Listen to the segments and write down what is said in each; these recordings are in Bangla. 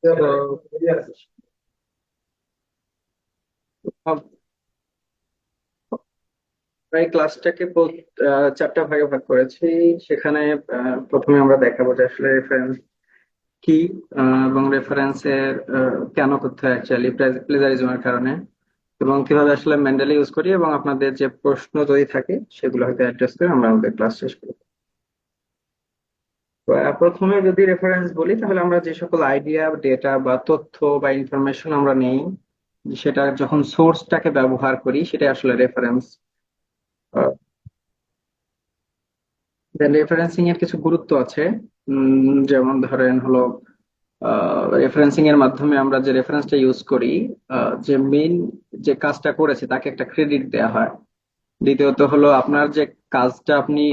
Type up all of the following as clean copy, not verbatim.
তো প্রায় ক্লাসটাকে চারটা ভাগে ভাগ করেছি। সেখানে প্রথমে আমরা দেখাবো যে আসলে রেফারেন্স কি, এবং রেফারেন্সের কেন করতে হয় অ্যাকচুয়ালি প্লেজারিজমের কারণে, এবং কিভাবে আসলে মেন্ডেলি ইউজ করি, এবং আপনাদের যে প্রশ্ন যদি থাকে সেগুলো হয়তো অ্যাড্রেস করে আমরা আমাদের ক্লাস শেষ করি। তো প্রথমে যদি রেফারেন্স বলি, তাহলে আমরা যে সকল আইডিয়া, ডেটা বা তথ্য বা ইনফরমেশন আমরা নেই, সেটা যখন সোর্সটাকে ব্যবহার করি, সেটা আসলে রেফারেন্স। দেন রেফারেন্সিং এর কিছু গুরুত্ব আছে। যেমন ধরেন হলো, রেফারেন্সিং এর মাধ্যমে আমরা যে রেফারেন্সটা ইউজ করি, যে মেইন যে কাজটা করেছে তাকে একটা ক্রেডিট দেওয়া হয়। দ্বিতীয়ত হলো, আপনার যে কাজটা আপনি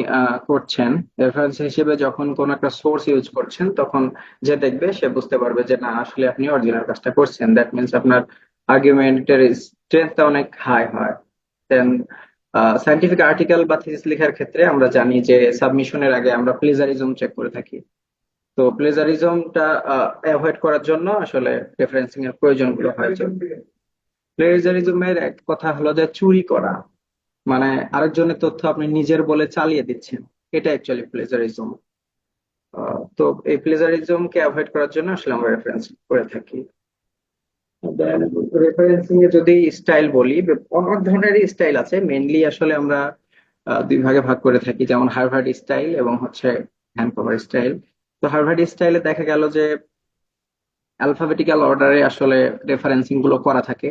করছেন, রেফারেন্স হিসেবে যখন কোন একটা সোর্স ইউজ করছেন, তখন যে দেখবে সে বুঝতে পারবে যে না, আসলে আপনি অরিজিনাল কাজটা করছেন। দ্যাট মিনস আপনার আর্গুমেন্টের স্ট্রেংথটা অনেক হাই হয়। দেন সায়েন্টিফিক আর্টিকেল বা থিসিস লেখার ক্ষেত্রে আমরা জানি যে সাবমিশনের আগে আমরা প্লেজারিজম চেক করে থাকি। তো প্লেজারিজমটা অ্যাভয়েড করার জন্য আসলে রেফারেন্সিং এর প্রয়োজন গুলো হয়। প্লেজারিজমের এক কথা হলো যে চুরি করা, মানে আরেকজনের তথ্য আপনি নিজের বলে চালিয়ে দিচ্ছেন, এটা অ্যাকচুয়ালি প্লেজারিজম। তো এই প্লেজারিজমকে অ্যাভয়েড করার জন্য আসলে আমরা রেফারেন্স করে থাকি। রেফারেন্সিং এ যদি স্টাইল বলি, অনেক ধরনের স্টাইল আছে। মেইনলি আসলে আমরা দুই ভাগে ভাগ করে থাকি, যেমন হার্ভার্ড স্টাইল এবং হচ্ছে ভ্যানকুভার স্টাইল। তো হার্ভার্ড স্টাইলে দেখা গেল যে অ্যালফাবেটিক্যাল অর্ডারে আসলে রেফারেন্সিং গুলো করা থাকে।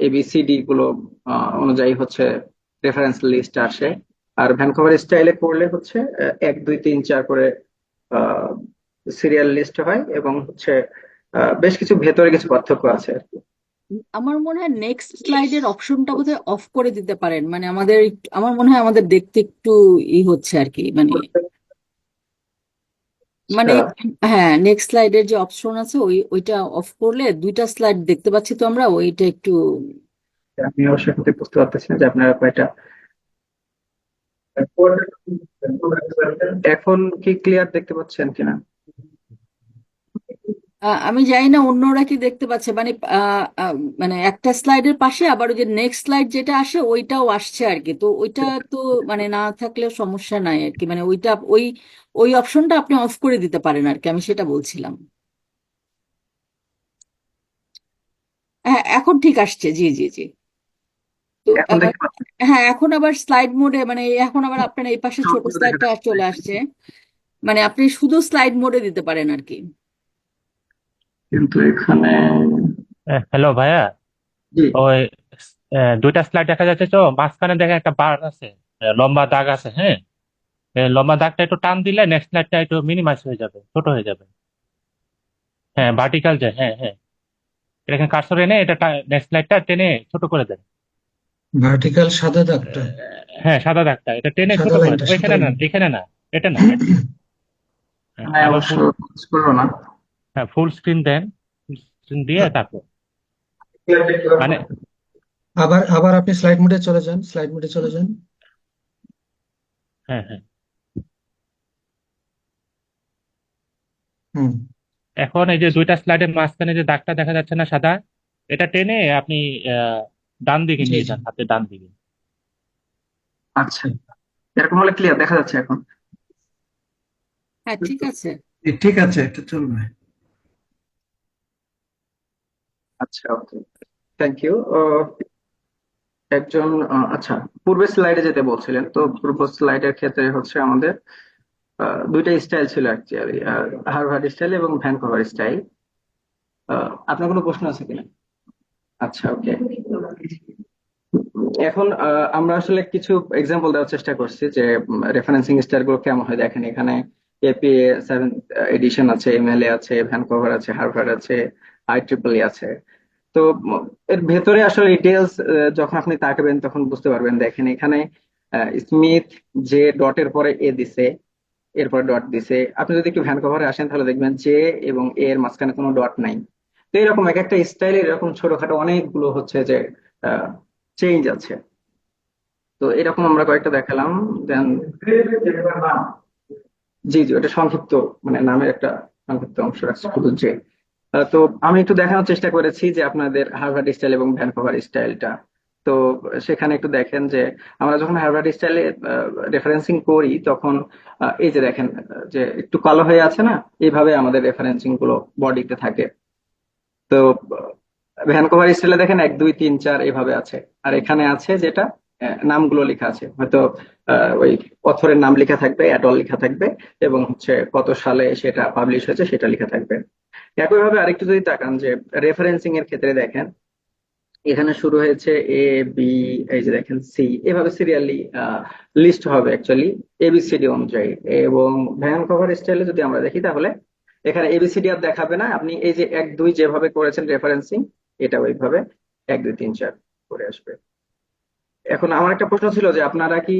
এবিসিডি গুলো অনুযায়ী হচ্ছে রেফারেন্স লিস্ট আসে। আর ভ্যানকুভার স্টাইলে করলে হচ্ছে 1 2 3 4 করে সিরিয়াল লিস্ট হয়, এবং হচ্ছে বেশ কিছু ভেতরে কিছু পার্থক্য আছে আর কি। আমার মনে হয় নেক্সট স্লাইডের অপশনটা বোধহয় অফ করে দিতে পারেন, মানে আমাদের আমার মনে হয় আমাদের দেখতে একটু ই হচ্ছে আর কি, মানে মানে আচ্ছা, হ্যাঁ, নেক্সট স্লাইডের যে অপশন আছে ওইটা অফ করলে দুইটা স্লাইড দেখতে পাচ্ছি তো আমরা, ওইটা একটু আমি অবশ্যই সঠিক বুঝতে পারতেছি না যে আপনারা কয়টা। এখন কি ক্লিয়ার দেখতে পাচ্ছেন কিনা? আমি জানি না অন্যরা কি দেখতে পাচ্ছে, মানে মানে একটা স্লাইডের পাশে আবার ওই যে নেক্সট স্লাইড যেটা আসে ওইটাও আসছে আর কি, তো ওইটা তো মানে না থাকলেও সমস্যা নাই আর কি, মানে ওইটা ওই ওই অপশনটা আপনি অফ করে দিতে পারেন আর কি, আমি সেটা বলছিলাম। হ্যাঁ, এখন ঠিক আসছে, জি জি জি। তো এখন দেখতে পাচ্ছেন? হ্যাঁ, এখন আবার স্লাইড মোডে, মানে এখন আবার আপনার এই পাশে ছোট সবগুলো দেখা স্লাইডটা যাচ্ছে। চলে আসছে, মানে আপনি শুধু স্লাইড মোডে দিতে পারেন আর কি। কিন্তু এখানে, হ্যালো ভাইয়া। জি, ওই দুইটা স্লাইড দেখা যাচ্ছে, তো মাঝখানে দেখা একটা বার আছে, লম্বা দাগ আছে, হ্যাঁ। এই লম্বা দাগটা একটু টান দিলে নেক্সট স্লাইডটা একটু মিনিমাইজ হয়ে যাবে, ছোট হয়ে যাবে। হ্যাঁ, ভার্টিক্যাল যে, হ্যাঁ হ্যাঁ, এখানে কার্সর এনে এটা নেক্সট স্লাইডটা টেনে ছোট করে দেন। ভার্টিক্যাল সাদা দাগটা, হ্যাঁ, সাদা দাগটা এটা টেনে ছোট সাদা করে দেন, লাইনটা, সাদা ওইখানে না, লাইন। এখানে না, এটা না, এটা। হ্যাঁ, এখানে আবার অবশ্য ফুল, কাজ করলো না। হ্যাঁ ফুল স্ক্রিন দেন, ফুল স্ক্রিন দিয়ে তারপর মানে, আবার আবার আপনি স্লাইড মোডে চলে যান, স্লাইড মোডে চলে যান। হ্যাঁ হ্যাঁ। হুম। এখন এই যে দুইটা স্লাইডের মাঝখানে যে দাগটা দেখা যাচ্ছে না, সাদা, এটা টেনে আপনি আহ, ডান দিকে জি নিয়ে জি। যান, হাতের ডান দিকে। আচ্ছা, এরকম হলে ক্লিয়ার দেখা যাচ্ছে এখন? হ্যাঁ, ঠিক আছে। ঠিক আছে, এটা চলবে। আচ্ছা, ওকে, থ্যাংক ইউ। একজন আচ্ছা, পূর্বের স্লাইডে যেতে বলছিলেন, তো পূর্ব স্লাইডের ক্ষেত্রে হচ্ছে আমাদের দুইটা স্টাইল ছিল অ্যাকচুয়ালি, হার্ভার্ড স্টাইল এবং ভ্যানকুভার স্টাইল। আপনার কোনো প্রশ্ন আছে কিনা? আচ্ছা, ওকে। এখন আমরা আসলে কিছু এক্সাম্পল দেওয়ার চেষ্টা করছি যে রেফারেন্সিং স্টাইল গুলো কেমন হয়। দেখেন এখানে এপিএ 7 এডিশন আছে, এমএলএ আছে, ভ্যানকুভার আছে, হার্ভার্ড আছে, আইট্রিপল আছে। তো এর ভেতরে আসলে ডিটেলস যখন আপনি তাকাবেন তখন বুঝতে পারবেন। দেখেন এখানে স্মিথ যে ডটের পরে এ দিছে, এরপরে ডট দিছে। আপনি যদি একটু ভ্যানকুভারে আসেন তাহলে দেখবেন জে এবং এ এর মাঝখানে কোনো ডট নাই। তো এরকম এক একটা স্টাইলে এরকম ছোটখাটো অনেকগুলো হচ্ছে যে চেঞ্জ আছে। তো এরকম আমরা কয়েকটা দেখালাম। দেন, জি জি, ওটা সংক্ষিপ্ত, মানে নামের একটা সংক্ষিপ্ত অংশ রাখছে শুধু যে। তো আমি একটু দেখানোর চেষ্টা করেছি যে আপনাদের হার্ভার্ড স্টাইল এবং ভ্যানকুভার স্টাইলটা। তো সেখানে একটু দেখেন যে আমরা যখন হার্ভার্ড স্টাইলে রেফারেন্সিং করি তখন এই যে দেখেন যে একটু কালো হয়ে আছে না, এইভাবে আমাদের রেফারেন্সিং গুলো বডিতে থাকে। তো ভ্যানকুভার স্টাইলে দেখেন 1 2 3 4 এইভাবে আছে। আর এখানে আছে যেটা নামগুলো লেখা আছে, হয়তো ওই অথরের নাম লেখা থাকবে, অ্যাটল লেখা থাকবে, এবং হচ্ছে কত সালে সেটা পাবলিশ হয়েছে সেটা লেখা থাকবে। একইভাবে আরেকটু যদি তাকান যে রেফারেন্সিং এর ক্ষেত্রে দেখেন এখানে শুরু হয়েছে এ বি, এই যে দেখেন সি, এভাবে সিরিয়ালি লিস্ট হবে অ্যাকচুয়ালি এবিসিডি অনুযায়ী। এবং ভ্যান কভার স্টাইলে যদি আমরা দেখি তাহলে এখানে এবিসিডি আর দেখাবে না, আপনি এই যে 1 2 যেভাবে করেছেন রেফারেন্সিং, এটা ওইভাবে 1 2 3 4 করে আসবে। এখন আমার একটা প্রশ্ন ছিল যে আপনারা কি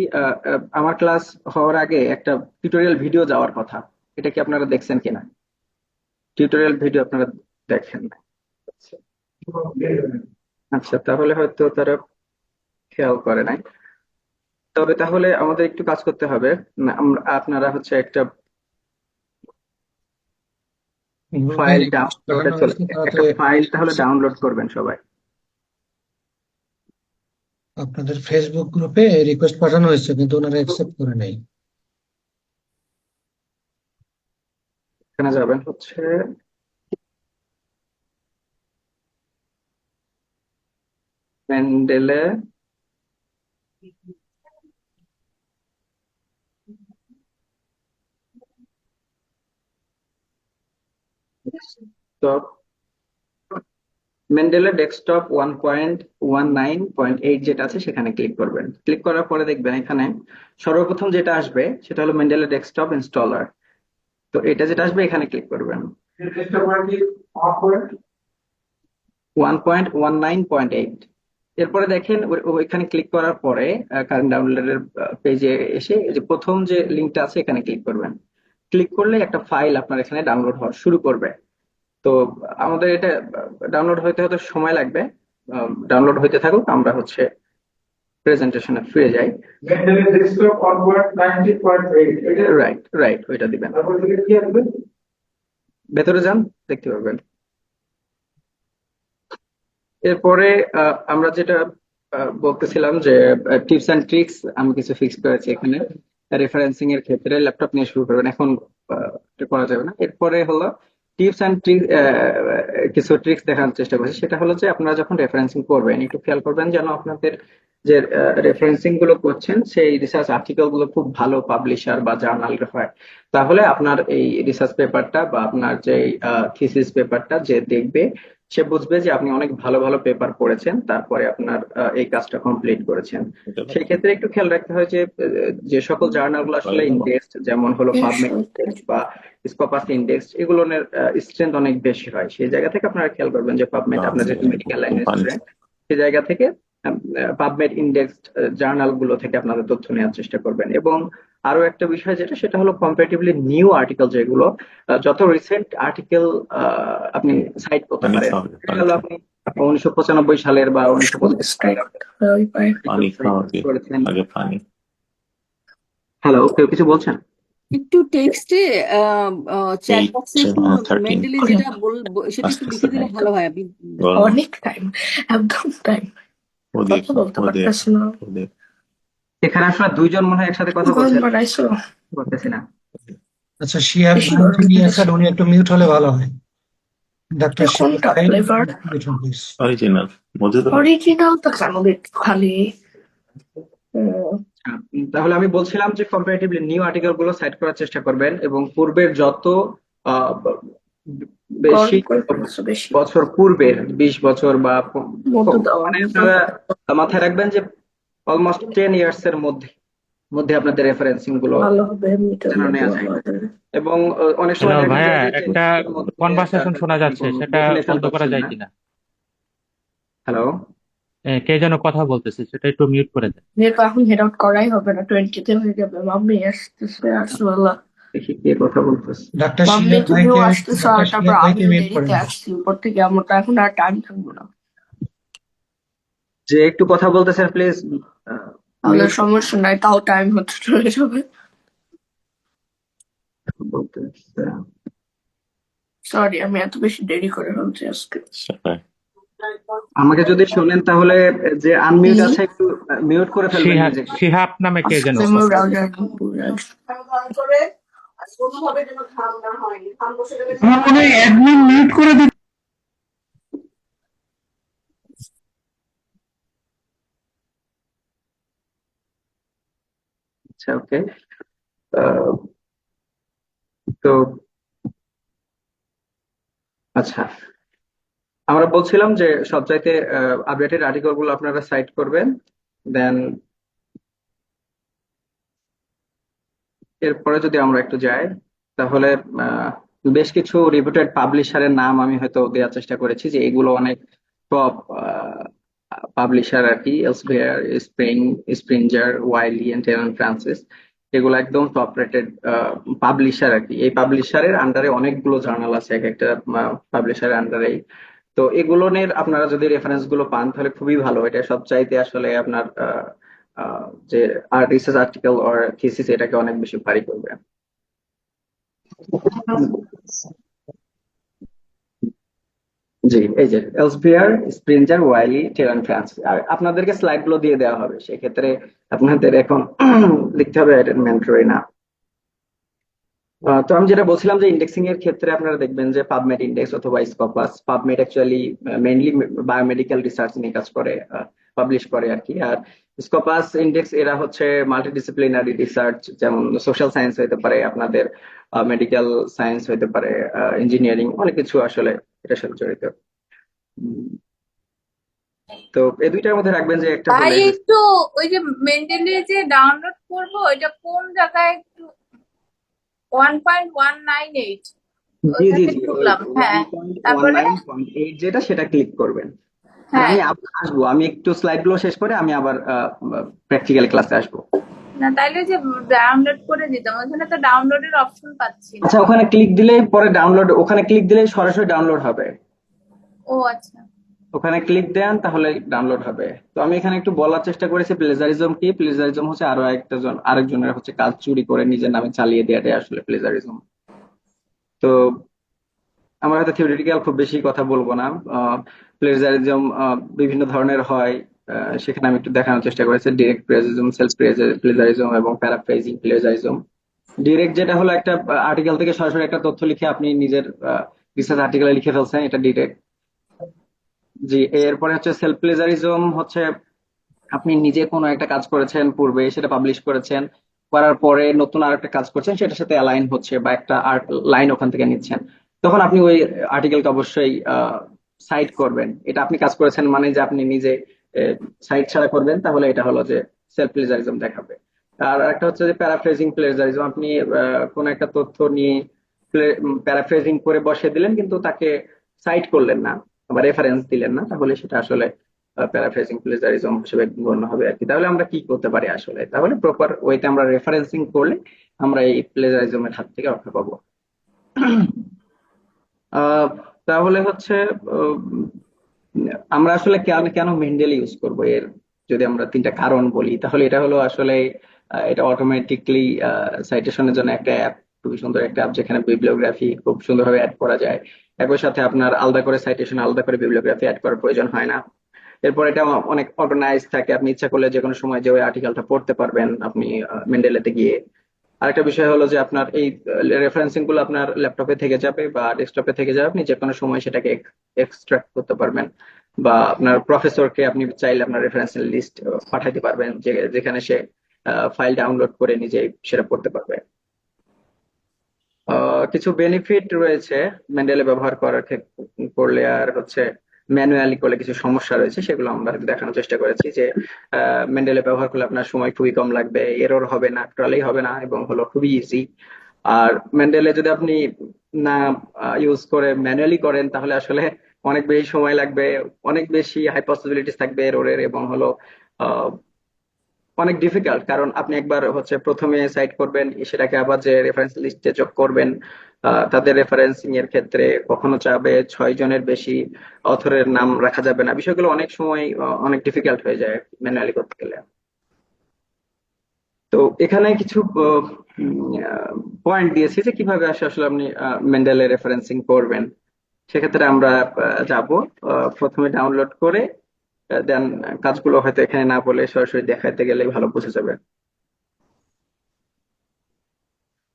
আমার ক্লাস হওয়ার আগে একটা টিউটোরিয়াল ভিডিও যাওয়ার কথা, এটা কি আপনারা দেখছেন কিনা? টিউটোরিয়াল ভিডিও আপনারা দেখেন না? আচ্ছা, তাহলে হয়তো তারা খেয়াল করে নাই। তবে তাহলে আমাদের একটু কাজ করতে হবে। আপনারা হচ্ছে একটা গ্রুপে ফাইল রিকোয়েস্ট ডাউনলোডে পাঠানো চলে, হয়েছে, তারা তো একটা ফাইল তাহলে accept ডাউনলোড করে। করবেন সবাই। আপনাদের ফেসবুক গ্রুপে রিকোয়েস্ট পাঠানো হয়েছে কিন্তু ওনারা অ্যাকসেপ্ট করে নাই। এখানে যাবেন হচ্ছে মেন্ডেলে ডেস্কটপ, মেন্ডেলে ডেস্কটপ 1.19.8 যেটা আছে সেখানে ক্লিক করবেন। ক্লিক করার পরে দেখবেন এখানে সর্বপ্রথম যেটা আসবে সেটা হলো মেন্ডেলে ডেস্কটপ ইনস্টলার। তো এটা যেটা আসবে এখানে ক্লিক করবেন। 1.19.8, এরপরে দেখেন ওইখানে ক্লিক করার পরে কারেন্ট ডাউনলোডের পেজে এসে এই যে প্রথম যে লিঙ্কটা আছে এখানে ক্লিক করবেন। ক্লিক করলে একটা ফাইল আপনার এখানে ডাউনলোড হওয়া শুরু করবে। তো আমাদের এটা ডাউনলোড হইতে হতে সময় লাগবে। ডাউনলোড হইতে থাকুক, আমরা হচ্ছে প্রেজেন্টেশনে ফিরে যাই। রাইট রাইট, ওইটা দিবেন। ভেতরে যান, দেখতে পাবেন। এরপরে আমরা যেটা বলতেছিলাম যে টিপস অ্যান্ড ট্রিক্স আমি কিছু ফিক্স করেছি এখানে। রেফারেন্সিং এর ক্ষেত্রে ল্যাপটপ নিয়ে শুরু করবেন, এখন এটা করা যাবে না। এরপরে হলো টিপস অ্যান্ড ট্রিক্স, কিছু ট্রিক্স দেখানোর চেষ্টা করছি। সেটা হলো যে আপনারা যখন রেফারেন্সিং করবেন একটু খেয়াল করবেন যেন আপনাদের যে রেফারেন্সিং গুলো করছেন সেই রিসার্চ আর্টিকেল গুলো খুব ভালো পাবলিশার বা জার্নাল হয়। তাহলে আপনার এই রিসার্চ পেপারটা বা আপনার যে থিসিস পেপারটা যে দেখবে সে বুঝবে যে আপনি অনেক ভালো ভালো পেপার পড়েছেন, তারপরে আপনার এই কাজটা কমপ্লিট করেছেন। সেই ক্ষেত্রে একটু খেয়াল রাখতে হয় যে যে সকল জার্নাল গুলো আসলে ইন্ডেক্সড, যেমন হলো পাবমেড ইন্ডেক্স বা স্কপাস ইন্ডেক্স, এগুলোর স্ট্রেংথ অনেক বেশি হয়। সেই জায়গা থেকে আপনারা খেয়াল করবেন যে পাবমেড, আপনার যেহেতু মেডিকেল লাইনের স্টুডেন্ট, সেই জায়গা থেকে পাবমেড ইন্ডেক্সড জার্নাল গুলো থেকে আপনাদের তথ্য নেওয়ার চেষ্টা করবেন। এবং আরো একটা বিষয় যেটা, সেটা হলো কম্পারেটিভলি নিউ আর্টিকেল, যেগুলো যত রিসেন্ট আর্টিকেল আপনি সাইট করতে পারেন। সেটা হলো আপনি 1995 সালের বা 1975 সালের পানি খাওয়া আগে করেছেন। আগে পানি। হ্যালো, কেউ কিছু বলছেন? একটু টেক্সটে চ্যাট এইট বক্সে একটু 13 মেন্ডেলি যেটা সেটা একটু আস্তে লিখে আস্তে দিলে ভালো হয়। আপনি গরম অনেক টাইম, একদম টাইম ওদের কথা বলতে ওদের পারতেছি না। ওদের এখানে আসলে দুইজন মনে হয় একসাথে কথা গরম বলছেন, বাড়াইছো বলতেছি না। আচ্ছা, শিহাব বেশি ভাই গরম যিনি বাড়াইছো। আছেন উনি একটু মিউট হলে ভালো হয়। ডাক্তার শিহাব কোনটা ভাই, ফ্লেভার? মিউট হন প্লিজ। অরিজিনাল মজুদ অরিজিনাল তো কেন একটু খালি তাহলে আমি বলছিলাম যে কম্পারেটিভলি নিউ আর্টিকেল গুলো সাইট করার চেষ্টা করবেন, এবং পূর্বের যত আহ, ব- বেশি গরম করে ফেলছো বেশি। বছর পূর্বের, 20 বছর বা মধু দেওয়া মানে আপনারা মাথায় রাখবেন যে অলমোস্ট 10 ইয়ার্স এর মধ্যে মধ্যে আপনাদের রেফারেন্সিং গুলো ভালো হবে, এমনিতে যেন মধু নেওয়া যায়। আমাদের। এবং অনেক হ্যালো সময় দেখা ভাইয়া, যায় যে 10 একটা years এর মধ্যে কনভারসেশন শোনা যাচ্ছে, সেটা ডেফিনেশন বন্ধ করা পাচ্ছেন যায় না। কিনা? হ্যালো, কে যেন কথা বলতেছে, সেটা একটু মিউট করে দেন। যেহেতু এখন হেড আউট করাই হবে না, 20-তে হয়ে যাবে। মাম্মি আসতেছে আসলে, দেখি কে কথা বলতেছে। ডাক্তার মাম্মি শিহাব তুমিও ভাইকে, আসতেছো, আর ডাক্তার তারপর শিহাব ভাইকে আমিও মিউট দেরিতে করেন। আসছি উপর থেকে, আমার তো এখন আর টাইম থাকবো না। যে একটু কথা বলতেছেন প্লিজ তাহলে সমস্যা নাই, তাও টাইম হচ্ছে চলে যাবে। বলতেছে। সরি, আমি এত বেশি দেরি করে ফেলছি আজকে। সেটাই। আমাকে যদি শোনেন তাহলে যে আনমিউট কি? আছে একটু মিউট করে ফেলবেন শিহাব নিজেকে। শিহাব নামে কে যেন আমি কথা বলে। ব্রাউজার আমার মনে হয় অ্যাডমিন মিউট করে দিতে আচ্ছা, ওকে। তো আচ্ছা, আমরা বলছিলাম যে সবচাইতে আপডেটেড আর্টিকেল গুলো আপনারা সাইট করবেন। দেন এরপরে যদি আমরা একটু যাই তাহলে আহ, বেশ কিছু রিপুটেড পাবলিশারের নাম আমি হয়তো দেওয়ার চেষ্টা করেছি, যে এগুলো অনেক টপ পাবলিশার আর কি। এলসভিয়ার, স্প্রিঞ্জার, ওয়াইলি এন্ড টেলন ফ্রান্সিস, এগুলো একদম টপ রেটেড পাবলিশার আর কি। এই পাবলিশারের আন্ডারে অনেকগুলো জার্নাল আছে, এক একটা পাবলিশারের আন্ডারে। তো এগুলো নিয়ে আপনারা যদি রেফারেন্স গুলো পান তাহলে খুবই ভালো। এটা সবচাইতে আসলে আপনার যে রিসার্চ আর্টিকেল অর থিসিস এটাকে অনেক বেশি ভারী করবে। জি, এই যে এলসভিয়ার, স্প্রিঞ্জার, ওয়াইলি, টেলন ফ্রান্সিস। আর আপনাদেরকে স্লাইড গুলো দিয়ে দেওয়া হবে, সেক্ষেত্রে আপনাদের এখন লিখতে হবে এটা ম্যান্ডেটরি না। তো আমি যেটা বলছিলাম যে ইন্ডেক্সিং এর ক্ষেত্রে আপনারা দেখবেন যে পাবমেড ইন্ডেক্স অথবা Scopus. PubMed actually mainly biomedical research নিয়ে কাজ করে, পাবলিশ করে আর কি। আর স্কপাস ইন্ডেক্স এরা হচ্ছে মাল্টিডিসিপ্লিনারি রিসার্চ, যেমন সোশ্যাল সায়েন্স হতে পারে, আপনাদের মেডিকেল সায়েন্স হতে পারে, ইঞ্জিনিয়ারিং, অনেক কিছু আসলে এটার সাথে জড়িত। উম, তো এই দুইটার মধ্যে রাখবেন যে একটা ভাই হলে একটু ওই যে মেন্টালি যে ডাউনলোড করবো ওইটা কোন জায়গায় একটু 1.198 জি জি ওইটাতে জি, ওই ঢুকলাম, ওয়ান হ্যাঁ। পয়েন্ট ওয়ান তারপরে নাইন পয়েন্ট এইট যেটা, সেটা ক্লিক করবেন। আর হ্যাঁ, আমি আবার আসবো, আমি একটু স্লাইড গুলো শেষ করে আমি আবার প্র্যাকটিক্যাল ক্লাসে আসবো। না তাইলে যে ডাউনলোড করে দিতাম, ওখানে তো ডাউনলোডের অপশন পাচ্ছি না। আচ্ছা, ওখানে ক্লিক দিলেই পরে ডাউনলোড, ওখানে ক্লিক দিলেই সরাসরি ডাউনলোড হবে। ও আচ্ছা। ওখানে ক্লিক দেন তাহলে ডাউনলোড হবে। তো আমি এখানে একটু বলার চেষ্টা করেছি প্লেজারিজম কি। প্লেজারিজম হচ্ছে আরেকজনের হচ্ছে কাজ চুরি করে নিজের নামে চালিয়ে দেওয়াটাই আসলে প্লেজারিজম। তো আমরা হয়তো থিওরিটিক্যাল খুব বেশি কথা বলবো না। প্লেজারিজম বিভিন্ন ধরনের হয়, সেখানে আমি একটু দেখানোর চেষ্টা করেছি ডিরেক্ট প্লেজারিজম, সেলফ প্লেজারিজম এবং প্যারাফ্রেজিং প্লেজারিজম। ডিরেক্ট যেটা হলো একটা আর্টিকেল থেকে সরাসরি একটা তথ্য লিখে আপনি নিজের রিসার্চ আর্টিকেলে লিখে ফেলছেন, এটা ডিরেক্ট। জি, এরপরে হচ্ছে সেলফ প্লেজারিজম হচ্ছে আপনি নিজে কোনো একটা কাজ করেছেন পূর্বে, সেটা পাবলিশ করেছেন, করার পরে নতুন আর একটা কাজ করছেন, সেটার সাথে অ্যালাইন হচ্ছে বা একটা আর্ট লাইন ওখান থেকে নিচ্ছেন, তখন আপনি ওই আর্টিকেলকে অবশ্যই সাইট করবেন। এটা আপনি কাজ করেছেন মানে যে আপনি নিজে সাইট ছাড়া করবেন, তাহলে এটা হলো যে সেলফ প্লেজারিজম দেখাবে। আর একটা হচ্ছে যে প্যারাফ্রেজিং প্লেজারিজম, আপনি কোনো একটা তথ্য নিয়ে প্যারাফ্রেজিং করে বসিয়ে দিলেন কিন্তু তাকে সাইট করলেন না বা রেফারেন্স দিলেন না, তাহলে সেটা আসলে প্যারাফ্রেজিং প্লেজারিজম হিসেবে গণ্য হবে আর কি। তাহলে আমরা কি করতে পারি আসলে, তাহলে প্রপার ওয়েতে আমরা রেফারেন্সিং করলে আমরা এই প্লেজারিজমের হাত থেকে রক্ষা পাবো। আহ, তাহলে হচ্ছে আহ, আমরা আসলে কেন কেন মেন্ডেল ইউজ করব, এর যদি আমরা তিনটা কারণ বলি তাহলে এটা হলো আসলে এটা অটোমেটিকলি সাইটেশনের জন্য একটা অ্যাপ, খুবই সুন্দর একটা অ্যাপ, যেখানে বিবলিওগ্রাফি খুব সুন্দরভাবে অ্যাড করা যায়। একই সাথে আপনার আলাদা করে সাইটেশন, আলাদা করে বিবলিওগ্রাফি অ্যাড করার প্রয়োজন হয় না। এরপর এটা অনেক অর্গানাইজ থাকে, আপনি ইচ্ছা করলে যে কোনো সময় যে ওই আর্টিকেলটা পড়তে পারবেন আপনি মেন্ডেলেতে গিয়ে। আরেকটা বিষয় হলো যে আপনার এই রেফারেন্সিং গুলো আপনার ল্যাপটপে থেকে যাবে বা ডেস্কটপে থেকে যাবে, আপনি যে কোনো সময় সেটাকে এক্সট্রাক্ট করতে পারবেন, বা আপনার প্রফেসরকে আপনি চাইলে আপনার রেফারেন্সের লিস্ট পাঠাইতে পারবেন, যেখানে সে ফাইল ডাউনলোড করে নিজে সেটা পড়তে পারবে। কিছু বেনিফিট রয়েছে মেন্ডেলে ব্যবহার করলে, আর হচ্ছে ম্যানুয়ালি করলে কিছু সমস্যা রয়েছে, সেগুলো আমরা হয়তো দেখানোর চেষ্টা করেছি। যে মেন্ডেলে ব্যবহার করলে আপনার সময় খুবই কম লাগবে, এরর হবে না, ট্রলেই হবে না, এবং হলো খুবই ইজি। আর মেন্ডেলে যদি আপনি না ইউজ করে ম্যানুয়ালি করেন তাহলে আসলে অনেক বেশি সময় লাগবে, অনেক বেশি হাই পসিবিলিটিস থাকবে এররের, এবং হলো অনেক ডিফিকাল্ট। কারণ আপনি একবার হচ্ছে প্রথমে সাইট করবেন, সেটাকে আবার যে রেফারেন্স লিস্টে যোগ করবেন, তাদের রেফারেন্সিং এর ক্ষেত্রে কখনো চাবে 6 জনের বেশি অথরের নাম রাখা যাবে না, বিষয়গুলো অনেক সময় অনেক ডিফিকাল্ট হয়ে যায় ম্যানুয়ালি করতে গেলে। তো তো এখানে কিছু পয়েন্ট দিয়েছি যে কিভাবে আসলে আপনি মেন্ডেলের রেফারেন্সিং করবেন। সেক্ষেত্রে আমরা যাব, প্রথমে ডাউনলোড করে দেন কাজগুলো হয়তো এখানে না বলে সরাসরি দেখাতে গেলে ভালো বোঝা যাবে।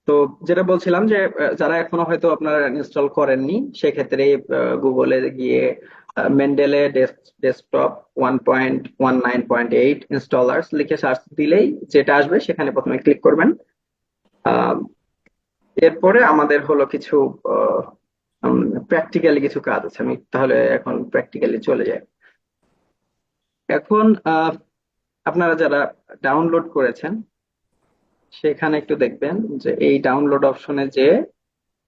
তো যেটা বলছিলাম যে যারা এখনো হয়তো আপনারা ইনস্টল করেননি, সেক্ষেত্রে গুগলে গিয়ে মেন্ডেলে ডেস্কটপ 1.19.8 ইনস্টলার্স লিখে সার্চ দিলেই যেটা আসবে সেখানে প্রথমে ক্লিক করবেন। আহ, এরপরে আমাদের হলো কিছু প্র্যাকটিক্যালি কিছু কাজ আছে, আমি তাহলে এখন প্র্যাকটিক্যালি চলে যাই। এখন আপনারা যারা ডাউনলোড করেছেন সেখানে একটু দেখবেন যে এই ডাউনলোড অপশনে যে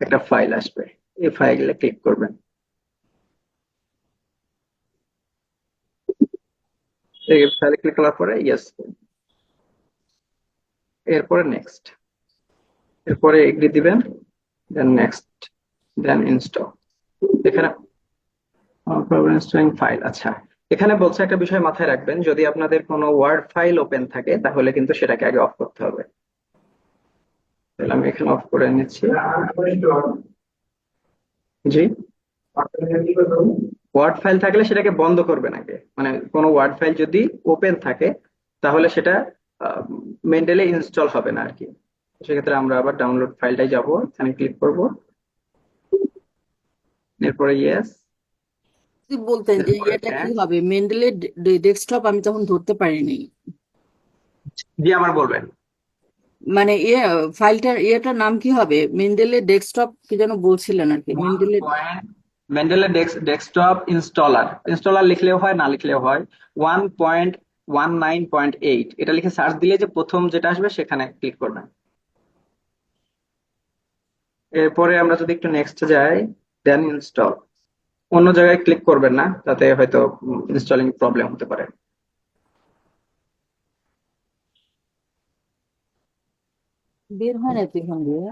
একটা ফাইল আসবে, এই ফাইলে ক্লিক করবেন। এই ফাইলে ক্লিক করার পরে ইয়েস, এরপরে নেক্সট, এরপরে এগ্রি দিবেন, দেন নেক্সট, দেন ইনস্টল। এখানে ইনস্টলিং ফাইল, আচ্ছা এখানে বলছে একটা বিষয় মাথায় রাখবেন, যদি আপনাদের কোনো ওয়ার্ড ফাইল ওপেন থাকে তাহলে কিন্তু সেটাকে আগে অফ করতে হবে। তাহলে আমি এখানে অফ করে নিচ্ছি। জি, ওয়ার্ড ফাইল থাকলে সেটাকে বন্ধ করবেন আগে, মানে কোনো ওয়ার্ড ফাইল যদি ওপেন থাকে তাহলে সেটা মেন্টালি ইনস্টল হবে না আর কি। সেক্ষেত্রে আমরা আবার ডাউনলোড ফাইলটাই যাব, এখানে ক্লিক করব, এরপরে ইয়েস, যদি বলতেন যে এরপরে ইয়েটা কি হবে, মেন্ডেলের ডেস্কটপ আমি তখন ধরতে পারিনি। জি আমার বলবেন। মানে ফাইলটার ইয়েটার নাম কি হবে? মেন্ডেলের ডেস্কটপ কি যেন বলছিলেন আর কি, মেন্ডেলের। মেন্ডেলের ডেস্কটপ ইনস্টলার, ইনস্টলার লিখলেও হয় না লিখলেও হয়। 1.19.8 এটা লিখে সার্চ দিলে যে প্রথম যেটা আসবে সেখানে ক্লিক করবেন। এরপরে আমরা যদি একটু নেক্সট যাই, দেন ইনস্টল, অন্য জায়গায় ক্লিক করবেন না, তাতে হয়তো ইনস্টলিং প্রবলেম হতে পারে। বের হয় না তো এখান দিয়ে।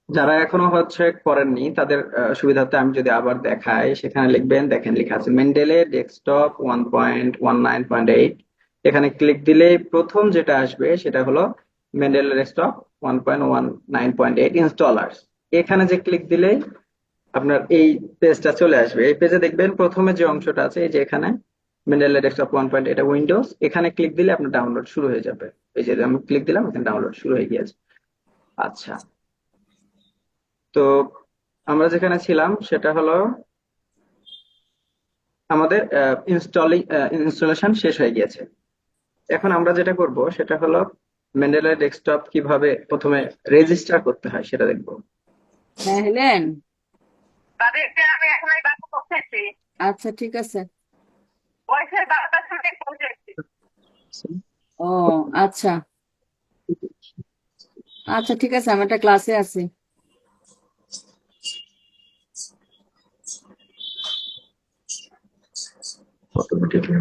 যারা এখনো হচ্ছে করেননি তাদের সুবিধার্থে আমি যদি আবার দেখাই, সেখানে লিখবেন, দেখেন লেখা আছে মেন্ডেলে ডেস্কটপ 1.19.8। এখানে ক্লিক দিলে প্রথম যেটা আসবে সেটা হলো মেন্ডেলে ডেস্কটপ 1.19.8 ইনস্টলার্স। এখানে যে ক্লিক দিলেই আপনার এই পেজটা চলে আসবে। এই পেজে দেখবেন প্রথমে যে অংশটা আছে, এই যে এখানে মেন্ডেলে ডেস্কটপ 1. এটা উইন্ডোজ, এখানে ক্লিক দিলে আপনার ডাউনলোড শুরু হয়ে যাবে। এই যে আমি ক্লিক দিলাম, এখানে ডাউনলোড শুরু হয়ে গিয়েছে। আচ্ছা, তো আমরা যেখানে ছিলাম সেটা হলো আমাদের ইনস্টলেশন শেষ হয়ে গিয়েছে। এখন আমরা যেটা করব সেটা হলো মেন্ডেলের ডেস্কটপ কিভাবে প্রথমে রেজিস্টার করতে হয় সেটা দেখবো। হ্যাঁ, হেলেন। আচ্ছা, ঠিক আছে। ও, আচ্ছা আচ্ছা, ঠিক আছে, আমি একটা ক্লাসে আছি। অটোমেটিকলি।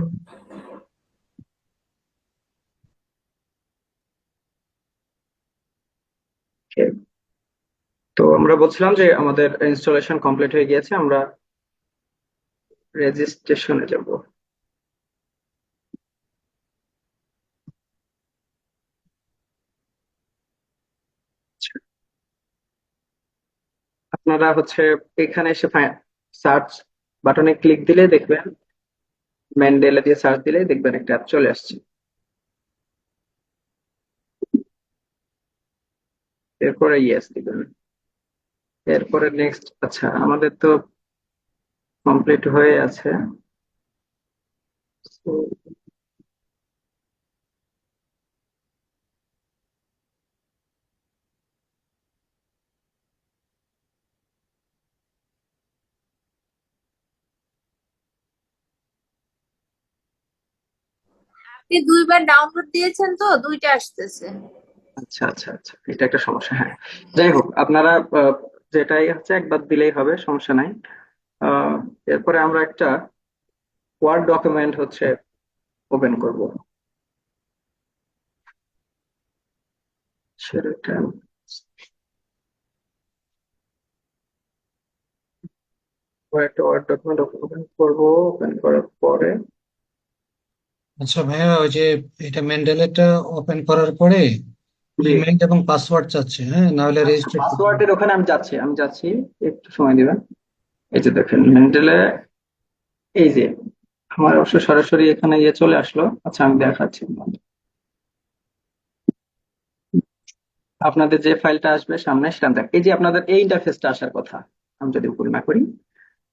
তো আমরা বলছিলাম যে আমাদের ইনস্টলেশন কমপ্লিট হয়ে গিয়েছে, আমরা রেজিস্ট্রেশনে যাব। আপনারা হচ্ছে এখানে এসে সার্চ বাটনে ক্লিক দিলে দেখবেন, মেন্ডেলে দিয়ে সার্চ দিলে দেখবেন একটা অ্যাপ চলে আসছে। এরপরে ইয়েস দিবেন, এরপরে নেক্সট। আচ্ছা আমাদের তো কমপ্লিট হয়ে আছে। So, আপনি দুইবার ডাউনলোড দিয়েছেন তো দুইটা আসতেছে। আচ্ছা আচ্ছা আচ্ছা, এটা একটা সমস্যা, হ্যাঁ। যাই হোক, আপনারা যেটাই হচ্ছে একবার দিলেই হবে, সমস্যা নাই। আহ, এরপরে আমরা একটা ওয়ার্ড ডকুমেন্ট হচ্ছে ওপেন করব। সেটা একটা ওয়ার্ড ডকুমেন্ট ওপেন করব। ওপেন করার পরে আচ্ছা ভাইয়া, ওই যে এটা মেন্ডেলেরটা ওপেন করার পরে জি, ইমেল এবং পাসওয়ার্ড চাচ্ছে, হ্যাঁ, না হলে আচ্ছা, রেজিস্টার করতে হবে। পাসওয়ার্ডের ওখানে আমি যাচ্ছি, একটু সময় দিবেন। এই যে দেখেন মেন্ডেলে, এই যে আমার অবশ্য সরাসরি এখানে ইয়ে চলে আসলো। আচ্ছা, আমি দেখাচ্ছি আপনাদের যে ফাইলটা আসবে সামনে, সেখান থেকে এই যে আপনাদের এই ইন্টারফেসটা আসার কথা। আমি যদি ভুল না করি,